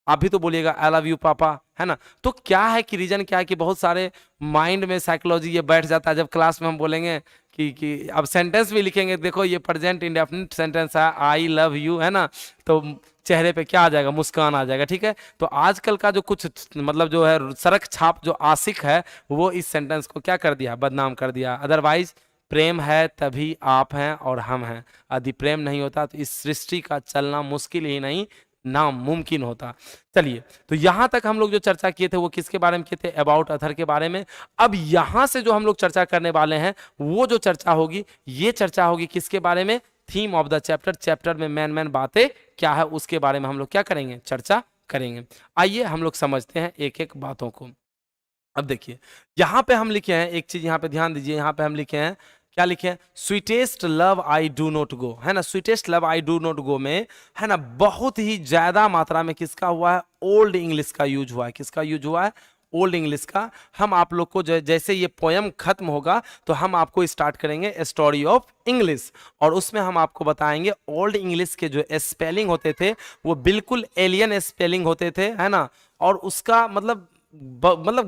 Speaker 1: आप भी तो बोलिएगा आई लव यू पापा, है ना। तो क्या है कि रीजन क्या है कि बहुत सारे माइंड में साइकोलॉजी ये बैठ जाता है। जब क्लास में हम बोलेंगे कि अब सेंटेंस भी लिखेंगे, देखो ये प्रेजेंट इंडेफिनिट सेंटेंस है, आई लव यू, है ना। तो चेहरे पे क्या आ जाएगा? मुस्कान आ जाएगा, ठीक है। तो आजकल का जो कुछ मतलब जो है सड़क छाप जो आशिक है, वो इस सेंटेंस को क्या कर दिया? बदनाम कर दिया। अदरवाइज प्रेम है तभी आप हैं और हम हैं। यदि प्रेम नहीं होता तो इस सृष्टि का चलना मुश्किल ही नहीं, नामुमकिन होता। चलिए, तो यहां तक हम लोग जो चर्चा किए थे वो किसके बारे में किए थे? अबाउट अथर के बारे में। अब यहां से जो हम लोग चर्चा करने वाले हैं, वो जो चर्चा होगी, ये चर्चा होगी किसके बारे में? Theme of the chapter. Chapter में मेन मेन बातें क्या है उसके बारे में हम लोग क्या करेंगे? चर्चा करेंगे। आइए हम लोग समझते हैं एक एक बातों को। अब देखिए यहां पे हम लिखे हैं एक चीज, यहां पे ध्यान दीजिए। यहां पे हम लिखे हैं, क्या लिखे हैं? Sweetest love I do not गो, है ना। Sweetest love I do not गो में, है ना, बहुत ही ज्यादा मात्रा में किसका हुआ है? ओल्ड इंग्लिश का यूज हुआ है। किसका यूज हुआ है? ओल्ड इंग्लिश का। हम आप लोग को जैसे ये पोयम खत्म होगा तो हम आपको स्टार्ट करेंगे स्टोरी ऑफ इंग्लिश, और उसमें हम आपको बताएंगे ओल्ड इंग्लिश के जो स्पेलिंग होते थे वो बिल्कुल एलियन स्पेलिंग होते थे, है ना। और उसका मतलब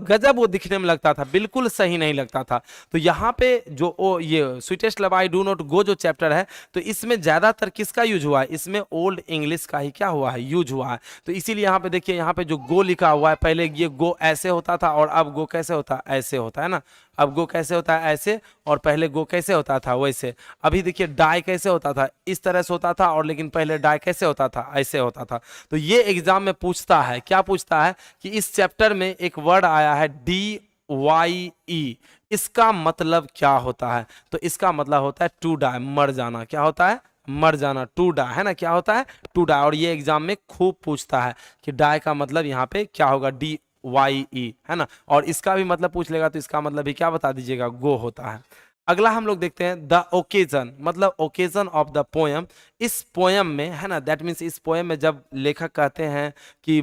Speaker 1: गजब वो दिखने में लगता था, बिल्कुल सही नहीं लगता था। तो यहाँ पे जो ये sweetest love I do not गो जो चैप्टर है, तो इसमें ज्यादातर किसका यूज हुआ है? इसमें ओल्ड इंग्लिश का ही क्या हुआ है? यूज हुआ है। तो इसीलिए यहाँ पे देखिए, यहाँ पे जो गो लिखा हुआ है, पहले ये गो ऐसे होता था और अब गो कैसे होता है? ऐसे होता है ना। अब गो कैसे होता है? ऐसे। और पहले गो कैसे होता था? वैसे। अभी देखिए डाई कैसे होता था? इस तरह से होता था, और लेकिन पहले डाई कैसे होता था? ऐसे होता था। तो ये एग्जाम में पूछता है, क्या पूछता है कि इस चैप्टर में एक वर्ड आया है DYE, इसका मतलब क्या होता है? तो इसका मतलब होता है टू डाई, मर जाना। क्या होता है? मर जाना, टू डाई, है ना। क्या होता है? To die. और ये एग्जाम में खूब पूछता है कि डाई का मतलब यहाँ पे क्या होगा? DYE, है ना। और इसका भी मतलब पूछ लेगा तो इसका मतलब भी क्या बता दीजिएगा? गो होता है। अगला हम लोग देखते हैं द ओकेजन, मतलब ओकेजन ऑफ द पोयम। इस पोयम में, है ना, दैट मीन्स इस पोयम में जब लेखक कहते हैं कि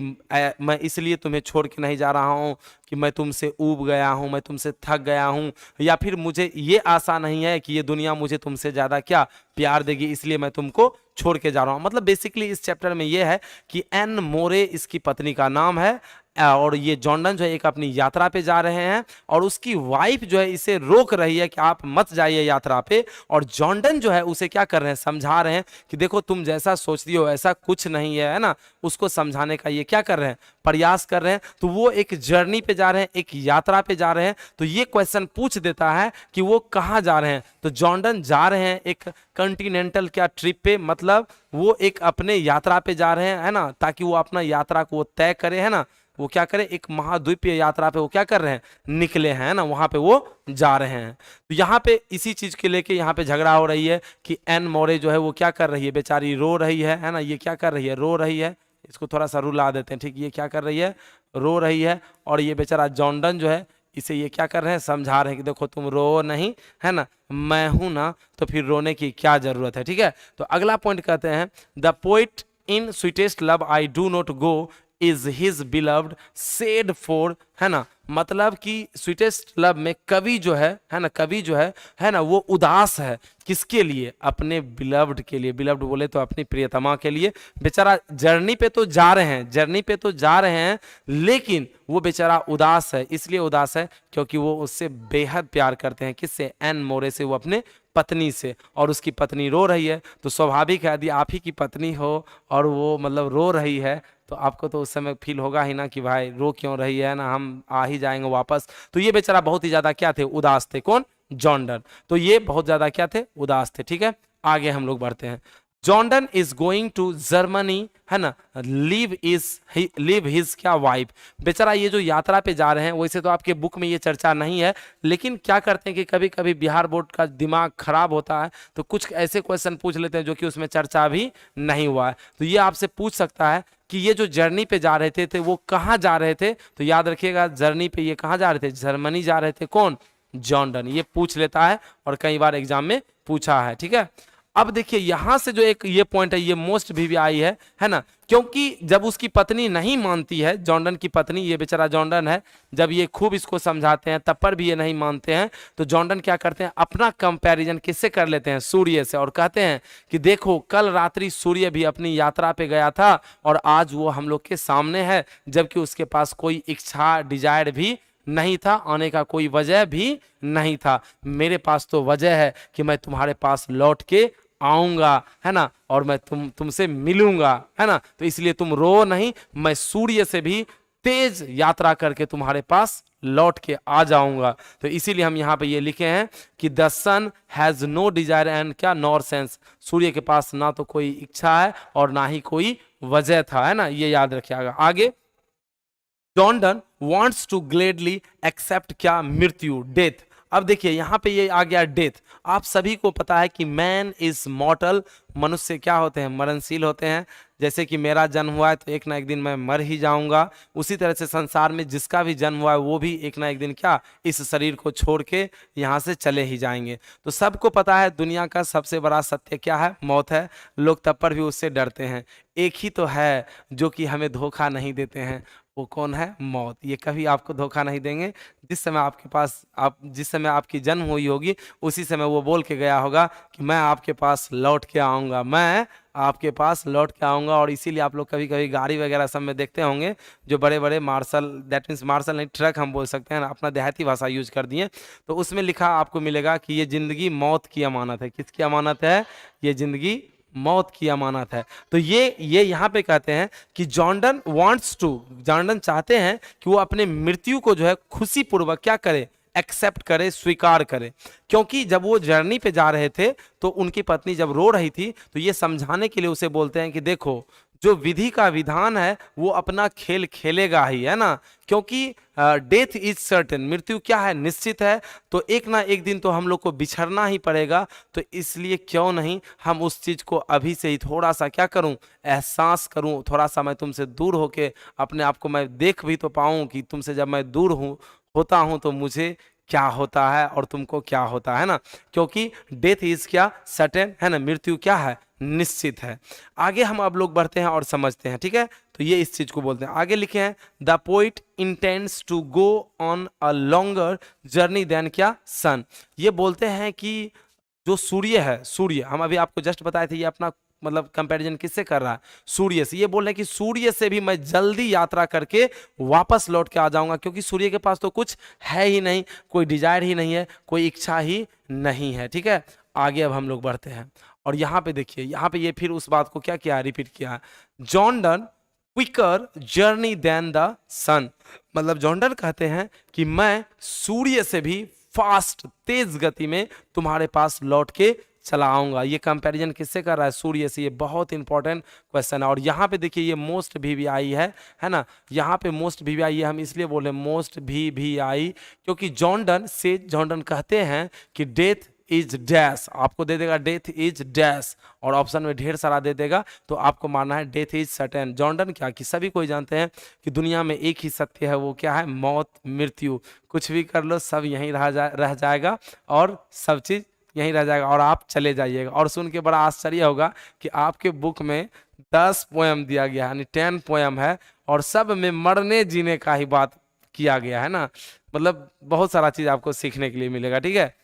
Speaker 1: मैं इसलिए तुम्हें छोड़ के नहीं जा रहा हूँ कि मैं तुमसे ऊब गया हूँ, मैं तुमसे थक गया हूँ, या फिर मुझे ये आशा नहीं है कि ये दुनिया मुझे तुमसे ज़्यादा क्या प्यार देगी, इसलिए मैं तुमको छोड़ के जा रहा हूँ। मतलब बेसिकली इस चैप्टर में ये है कि एन मोरे इसकी पत्नी का नाम है, और ये जॉर्डन जो है एक अपनी यात्रा पे जा रहे हैं और उसकी वाइफ जो है इसे रोक रही है कि आप मत जाइए यात्रा पे। और जॉर्डन जो है उसे क्या कर रहे हैं, समझा रहे हैं कि देखो तुम जैसा सोचती हो ऐसा कुछ नहीं है ना, उसको समझाने का ये क्या कर रहे हैं, प्रयास कर रहे हैं। तो वो एक जर्नी पे जा रहे हैं, एक यात्रा पे जा रहे हैं। तो ये क्वेश्चन पूछ देता है कि वो कहाँ जा रहे हैं। तो जॉर्डन जा रहे हैं एक कॉन्टिनेंटल क्या ट्रिप पे, मतलब वो एक अपने यात्रा पे जा रहे हैं, है ना, ताकि वो अपना यात्रा को तय करे, है ना, वो क्या करे, एक महाद्वीपीय यात्रा पे वो क्या कर रहे हैं, निकले हैं ना, वहां पे वो जा रहे हैं। तो यहाँ पे इसी चीज के लेके यहाँ पे झगड़ा हो रही है कि एन मोरे जो है वो क्या कर रही है, बेचारी रो रही है ना, ये क्या कर रही है, रो रही है। इसको थोड़ा सा रुला देते हैं, ठीक, ये क्या कर रही है, रो रही है। और ये बेचारा जॉर्डन जो है इसे ये क्या कर रहे हैं, समझा रहे हैं कि देखो तुम रो नहीं, है ना, मैं हूं ना, तो फिर रोने की क्या जरूरत है, ठीक है। तो अगला पॉइंट कहते हैं, the poet in sweetest love I do not go is his beloved said for, है ना, मतलब कि स्वीटेस्ट लव में कवि जो है ना, कवि जो है ना, वो उदास है किसके लिए, अपने बिलव्ड के लिए। बिलव्ड बोले तो अपनी प्रियतमा के लिए। बेचारा जर्नी पे तो जा रहे हैं, जर्नी पे तो जा रहे हैं, लेकिन वो बेचारा उदास है। इसलिए उदास है क्योंकि वो उससे बेहद प्यार करते हैं, किससे, एन मोरे से, वो अपने पत्नी से। और उसकी पत्नी रो रही है, तो स्वाभाविक है यदि आप ही की पत्नी हो और वो मतलब रो रही है तो आपको तो उस समय फील होगा ही ना कि भाई रो क्यों रही है ना, हम आ ही जाएंगे वापस। तो ये बेचारा बहुत ही ज्यादा क्या थे, उदास थे। कौन, जॉर्डन। तो ये बहुत ज्यादा क्या थे, उदास थे, ठीक है। आगे हम लोग बढ़ते हैं। Jordan is going to Germany, है ना, लिव हिज क्या वाइफ। बेचारा ये जो यात्रा पे जा रहे हैं, वैसे तो आपके बुक में ये चर्चा नहीं है, लेकिन क्या करते हैं कि कभी कभी बिहार बोर्ड का दिमाग खराब होता है तो कुछ ऐसे क्वेश्चन पूछ लेते हैं जो कि उसमें चर्चा भी नहीं हुआ है। तो ये आपसे पूछ सकता है कि ये जो जर्नी पे जा रहे थे वो कहाँ जा रहे थे। तो याद रखिएगा, जर्नी पे ये कहाँ जा रहे थे, जर्मनी जा रहे थे। कौन, जॉर्डन। ये पूछ लेता है और कई बार एग्जाम में पूछा है, ठीक है। अब देखिए यहां से जो एक ये पॉइंट है, ये मोस्ट वीवीआई है ना, क्योंकि जब उसकी पत्नी नहीं मानती है, जॉर्डन की पत्नी, ये बेचारा जॉर्डन है, जब ये खूब इसको समझाते हैं तब पर भी ये नहीं मानते हैं, तो जॉर्डन क्या करते हैं, अपना कंपैरिजन किससे कर लेते हैं, सूर्य से। और कहते हैं कि देखो कल रात्रि सूर्य भी अपनी यात्रा पे गया था और आज वो हम लोग के सामने है, जबकि उसके पास कोई इच्छा, डिजायर भी नहीं था, आने का कोई वजह भी नहीं था। मेरे पास तो वजह है कि मैं तुम्हारे पास लौट के आऊंगा, है ना, और मैं तुमसे मिलूंगा, है ना, तो इसलिए तुम रो नहीं, मैं सूर्य से भी तेज यात्रा करके तुम्हारे पास लौट के आ जाऊंगा। तो इसीलिए हम यहाँ पे ये लिखे हैं कि the sun has no desire and क्या नॉर सेंस, सूर्य के पास ना तो कोई इच्छा है और ना ही कोई वजह था, है ना, ये याद रखिएगा। आगे, Jordan wants to gladly accept क्या, मृत्यु, डेथ। अब देखिए यहाँ पे ये आ गया डेथ। आप सभी को पता है कि मैन इज मॉर्टल, मनुष्य क्या होते हैं, मरणशील होते हैं। जैसे कि मेरा जन्म हुआ है तो एक ना एक दिन मैं मर ही जाऊंगा, उसी तरह से संसार में जिसका भी जन्म हुआ है वो भी एक ना एक दिन क्या, इस शरीर को छोड़ के यहाँ से चले ही जाएंगे। तो सबको पता है दुनिया का सबसे बड़ा सत्य क्या है, मौत है। लोग तब पर भी उससे डरते हैं। एक ही तो है जो कि हमें धोखा नहीं देते हैं, वो कौन है, मौत। ये कभी आपको धोखा नहीं देंगे। जिस समय आपके पास, आप जिस समय आपकी जन्म हुई होगी उसी समय वो बोल के गया होगा कि मैं आपके पास लौट के आऊँगा, मैं आपके पास लौट के आऊँगा। और इसीलिए आप लोग कभी कभी गाड़ी वगैरह सब में देखते होंगे जो बड़े बड़े मार्शल, दैट मीन्स मार्शल नहीं, ट्रक हम बोल सकते हैं ना, अपना देहाती भाषा यूज कर दिए, तो उसमें लिखा आपको मिलेगा कि ये ज़िंदगी मौत की अमानत है। किसकी अमानत है, ये ज़िंदगी मौत की अमानत है। तो ये यहाँ पे कहते हैं कि जॉर्डन वांट्स टू, जॉर्डन चाहते हैं कि वो अपने मृत्यु को जो है खुशी पूर्वक क्या करे, एक्सेप्ट करे, स्वीकार करे। क्योंकि जब वो जर्नी पे जा रहे थे तो उनकी पत्नी जब रो रही थी तो ये समझाने के लिए उसे बोलते हैं कि देखो जो विधि का विधान है वो अपना खेल खेलेगा ही, है ना, क्योंकि डेथ इज सर्टेन, मृत्यु क्या है, निश्चित है। तो एक ना एक दिन तो हम लोग को बिछड़ना ही पड़ेगा। तो इसलिए क्यों नहीं हम उस चीज को अभी से ही थोड़ा सा क्या करूं, एहसास करूं, थोड़ा सा मैं तुमसे दूर होके अपने आप को मैं देख भी तो पाऊं कि तुमसे जब मैं दूर होता हूं तो मुझे क्या होता है और तुमको क्या होता है ना, क्योंकि डेथ इज क्या, सर्टेन, है ना, मृत्यु क्या है, निश्चित है। आगे हम अब लोग बढ़ते हैं और समझते हैं, ठीक है। तो ये इस चीज को बोलते हैं। आगे लिखे हैं, the poet intends to go on a longer journey than क्या, सन। ये बोलते हैं कि जो सूर्य है, सूर्य हम अभी आपको जस्ट बताए थे, ये अपना मतलब कंपैरिजन किससे कर रहा है? सूर्य से। ये बोल रहे हैं कि सूर्य से भी मैं जल्दी यात्रा करके वापस लौट के आ जाऊंगा, क्योंकि सूर्य के पास तो कुछ है ही नहीं, कोई डिजायर ही नहीं है, कोई इच्छा ही नहीं है। ठीक है, आगे अब हम लोग बढ़ते हैं और यहाँ पे देखिए, यहाँ पे ये फिर उस बात को क्या किया, रिपीट किया है। John Donne quicker journey than the sun, मतलब जॉन डन कहते हैं कि मैं सूर्य से भी फास्ट, तेज गति में तुम्हारे पास लौट के चला आऊंगा। ये कंपैरिजन किससे कर रहा है? सूर्य से। ये बहुत इंपॉर्टेंट क्वेश्चन है। और यहाँ पे देखिए ये मोस्ट वीवीआई है ना, यहाँ पे मोस्ट वीवीआई हम इसलिए बोले मोस्ट वीवीआई क्योंकि जॉन डन कहते हैं कि डेथ इज डैश, आपको दे देगा डेथ इज डैश और ऑप्शन में ढेर सारा दे देगा, तो आपको मानना है death is certain. John Donne क्या कि सभी कोई जानते हैं कि दुनिया में एक ही सत्य है, वो क्या है? मौत, मृत्यु। कुछ भी कर लो सब यहीं रह जाएगा और सब चीज यहीं रह जाएगा और आप चले जाइएगा। और सुन के बड़ा आश्चर्य होगा कि आपके बुक में 10 पोएम दिया गया है, यानी 10 पोएम है और सब में मरने जीने का ही बात किया गया है ना, मतलब बहुत सारा चीज आपको सीखने के लिए मिलेगा। ठीक है,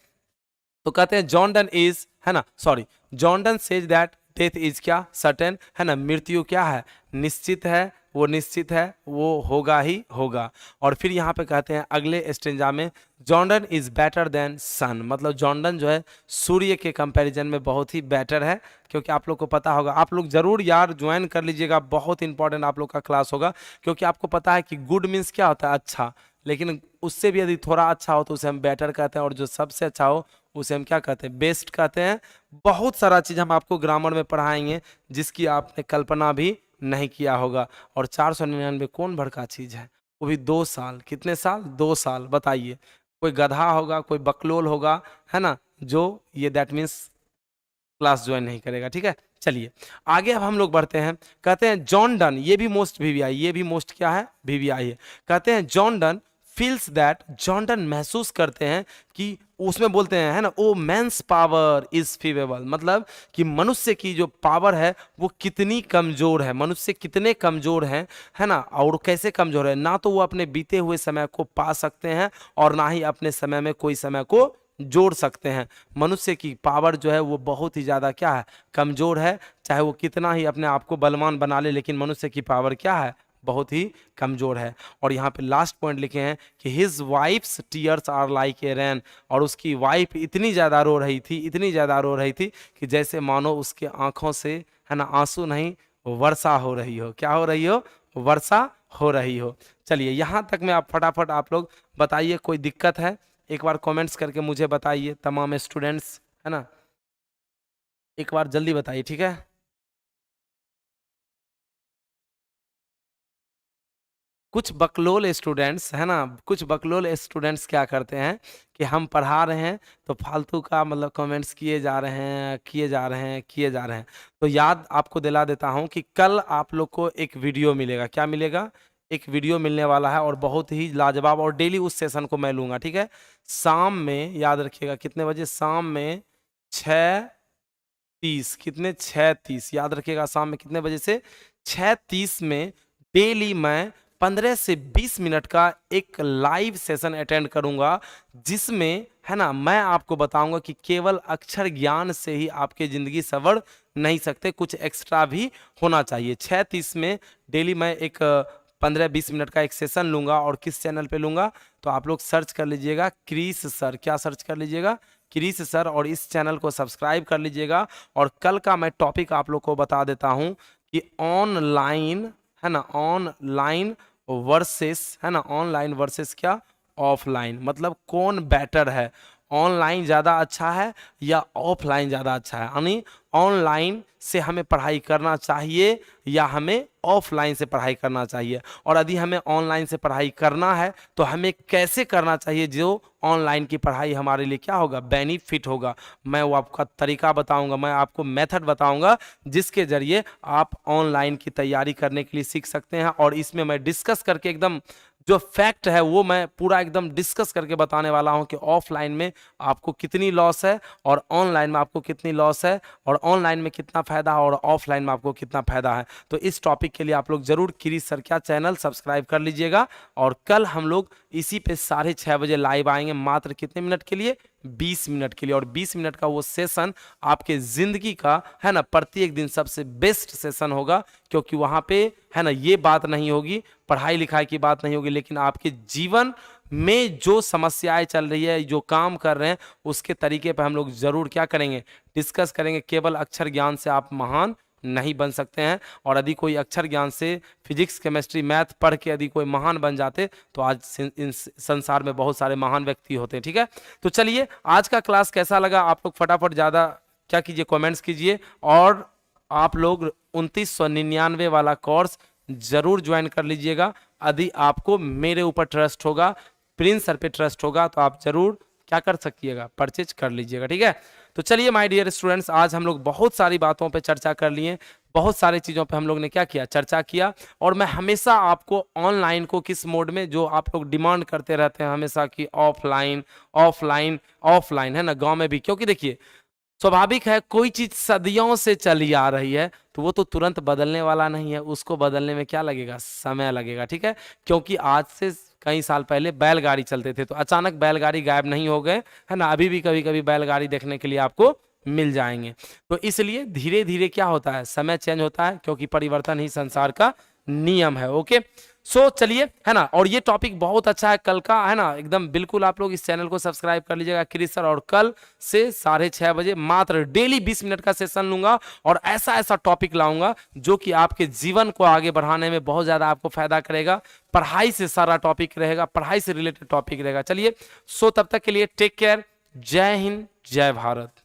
Speaker 1: तो कहते हैं जॉन डन इज, है ना, sorry, John Donne says that death is क्या? सर्टेन, है ना, मृत्यु क्या है? निश्चित है, वो निश्चित है, वो होगा ही होगा। और फिर यहाँ पे कहते हैं अगले स्टेंजा में John Donne is better than sun, मतलब जॉन डन जो है सूर्य के कंपैरिजन में बहुत ही बेटर है। क्योंकि आप लोग को पता होगा, आप लोग जरूर यार ज्वाइन कर लीजिएगा, बहुत इंपॉर्टेंट आप लोग का क्लास होगा, क्योंकि आपको पता है कि गुड मीन्स क्या होता है? अच्छा, लेकिन उससे भी यदि थोड़ा अच्छा हो तो उसे हम बेटर कहते हैं, और जो सबसे अच्छा हो उसे हम क्या कहते हैं? बेस्ट कहते हैं। बहुत सारा चीज हम आपको ग्रामर में पढ़ाएंगे जिसकी आपने कल्पना भी नहीं किया होगा। और 499 कौन भड़का चीज है? वो भी 2 साल। कितने साल? 2 साल। बताइए, कोई गधा होगा, कोई बकलोल होगा, है ना, जो ये दैट मीन्स क्लास ज्वाइन नहीं करेगा। ठीक है, चलिए आगे अब हम लोग बढ़ते हैं। कहते हैं जॉन डन, ये भी मोस्ट वीवीआई, ये भी मोस्ट क्या है? वीवीआई है। कहते हैं John Donne feels that, John Donne महसूस करते हैं कि, उसमें बोलते हैं, है ना, ओ मैंस पावर इज फीवेबल, मतलब कि मनुष्य की जो पावर है वो कितनी कमजोर है, मनुष्य कितने कमजोर हैं, है ना, और कैसे कमजोर है? ना तो वो अपने बीते हुए समय को पा सकते हैं और ना ही अपने समय में कोई समय को जोड़ सकते हैं। मनुष्य की पावर जो है वो बहुत ही ज़्यादा क्या है? कमज़ोर है। चाहे वो कितना ही अपने आप को बलवान बना ले, लेकिन मनुष्य की पावर क्या है? बहुत ही कमज़ोर है। और यहाँ पे लास्ट पॉइंट लिखे हैं कि his wife's tears are like a rain, और उसकी वाइफ इतनी ज़्यादा रो रही थी, इतनी ज़्यादा रो रही थी कि जैसे मानो उसके आँखों से, है ना, आंसू नहीं, वर्षा हो रही हो। क्या हो रही हो? वर्षा हो रही हो। चलिए यहाँ तक में आप फटाफट आप लोग बताइए, कोई दिक्कत है? एक बार कमेंट्स करके मुझे बताइए तमाम स्टूडेंट्स, है ना, एक बार जल्दी बताइए। ठीक है, कुछ बकलोल स्टूडेंट्स, है ना, कुछ बकलोल स्टूडेंट्स क्या करते हैं कि हम पढ़ा रहे हैं तो फालतू का मतलब कमेंट्स किए जा रहे हैं, किए जा रहे हैं, किए जा रहे हैं। तो याद आपको दिला देता हूं कि कल आप लोग को एक वीडियो मिलेगा। क्या मिलेगा? एक वीडियो मिलने वाला है और बहुत ही लाजवाब, और डेली उस सेशन को मैं लूंगा। ठीक है, शाम में याद रखिएगा कितने बजे? शाम में 6:30। कितने? 6:30। याद रखिएगा शाम में कितने बजे से? 6:30 में डेली मैं 15 से 20 मिनट का एक लाइव सेशन अटेंड करूंगा, जिसमें, है ना, मैं आपको बताऊंगा कि केवल अक्षर ज्ञान से ही आपकी ज़िंदगी संवर नहीं सकते, कुछ एक्स्ट्रा भी होना चाहिए। 6:30 में डेली मैं एक 15-20 मिनट का एक सेशन लूंगा। और किस चैनल पे लूंगा? तो आप लोग सर्च कर लीजिएगा क्रिस सर। क्या सर्च कर लीजिएगा? Chris sir. और इस चैनल को सब्सक्राइब कर लीजिएगा। और कल का मैं टॉपिक आप लोग को बता देता हूं कि ऑनलाइन, है ना, ऑनलाइन वर्सेस, है ना, ऑनलाइन वर्सेस क्या? ऑफलाइन, मतलब कौन बेटर है? ऑनलाइन ज़्यादा अच्छा है या ऑफलाइन ज़्यादा अच्छा है? यानी ऑनलाइन से हमें पढ़ाई करना चाहिए या हमें ऑफलाइन से पढ़ाई करना चाहिए? और यदि हमें ऑनलाइन से पढ़ाई करना है तो हमें कैसे करना चाहिए जो ऑनलाइन की पढ़ाई हमारे लिए क्या होगा? बेनिफिट होगा। मैं वो आपका तरीका बताऊंगा, मैं आपको मेथड बताऊंगा जिसके जरिए आप ऑनलाइन की तैयारी करने के लिए सीख सकते हैं। और इसमें मैं डिस्कस करके एकदम जो फैक्ट है वो मैं पूरा एकदम डिस्कस करके बताने वाला हूं कि ऑफलाइन में आपको कितनी लॉस है और ऑनलाइन में आपको कितनी लॉस है, और ऑनलाइन में कितना फायदा है और ऑफलाइन में आपको कितना फायदा है। तो इस टॉपिक के लिए आप लोग जरूर क्रिस सर क्या चैनल सब्सक्राइब कर लीजिएगा। और कल हम लोग इसी पे 6:30 बजे लाइव आएंगे, मात्र कितने मिनट के लिए? 20 मिनट के लिए, और 20 मिनट का वो सेशन आपके ज़िंदगी का है ना प्रत्येक दिन सबसे बेस्ट सेशन होगा, क्योंकि वहाँ पे है ना ये बात नहीं होगी, पढ़ाई लिखाई की बात नहीं होगी, लेकिन आपके जीवन में जो समस्याएं चल रही है, जो काम कर रहे हैं, उसके तरीके पर हम लोग जरूर क्या करेंगे, डिस्कस करेंगे। केवल अक्षर ज्ञान से आप महान नहीं बन सकते हैं, और यदि कोई अक्षर ज्ञान से फिजिक्स केमिस्ट्री मैथ पढ़ के यदि कोई महान बन जाते तो आज इस संसार में बहुत सारे महान व्यक्ति होते हैं। ठीक है, तो चलिए आज का क्लास कैसा लगा आप लोग फटाफट ज़्यादा क्या कीजिए, कमेंट्स कीजिए, और आप लोग 2999 वाला कोर्स जरूर ज्वाइन कर लीजिएगा। यदि आपको मेरे ऊपर ट्रस्ट होगा, प्रिंस सर पे ट्रस्ट होगा, तो आप जरूर क्या कर सकिएगा, परचेज कर लीजिएगा। ठीक है, तो चलिए माय डियर स्टूडेंट्स, आज हम लोग बहुत सारी बातों पे चर्चा कर लिए, बहुत सारी चीज़ों पे हम लोग ने क्या किया, चर्चा किया। और मैं हमेशा आपको ऑनलाइन को किस मोड में, जो आप लोग डिमांड करते रहते हैं हमेशा कि ऑफलाइन ऑफलाइन ऑफलाइन, है ना, गांव में भी, क्योंकि देखिए स्वाभाविक है कोई चीज सदियों से चली आ रही है तो वो तो तुरंत बदलने वाला नहीं है, उसको बदलने में क्या लगेगा, समय लगेगा। ठीक है, क्योंकि आज से कई साल पहले बैलगाड़ी चलते थे, तो अचानक बैलगाड़ी गायब नहीं हो गए, है ना, अभी भी कभी कभी बैलगाड़ी देखने के लिए आपको मिल जाएंगे। तो इसलिए धीरे धीरे क्या होता है, समय चेंज होता है, क्योंकि परिवर्तन ही संसार का नियम है। ओके, सो चलिए, है ना, और ये टॉपिक बहुत अच्छा है कल का, है ना, एकदम बिल्कुल आप लोग इस चैनल को सब्सक्राइब कर लीजिएगा क्रिस सर, और कल से 6:30 बजे मात्र डेली 20 मिनट का सेशन लूंगा, और ऐसा ऐसा टॉपिक लाऊंगा जो कि आपके जीवन को आगे बढ़ाने में बहुत ज्यादा आपको फायदा करेगा। पढ़ाई से सारा टॉपिक रहेगा, पढ़ाई से रिलेटेड टॉपिक रहेगा। चलिए, सो तब तक के लिए टेक केयर, जय हिंद, जय भारत।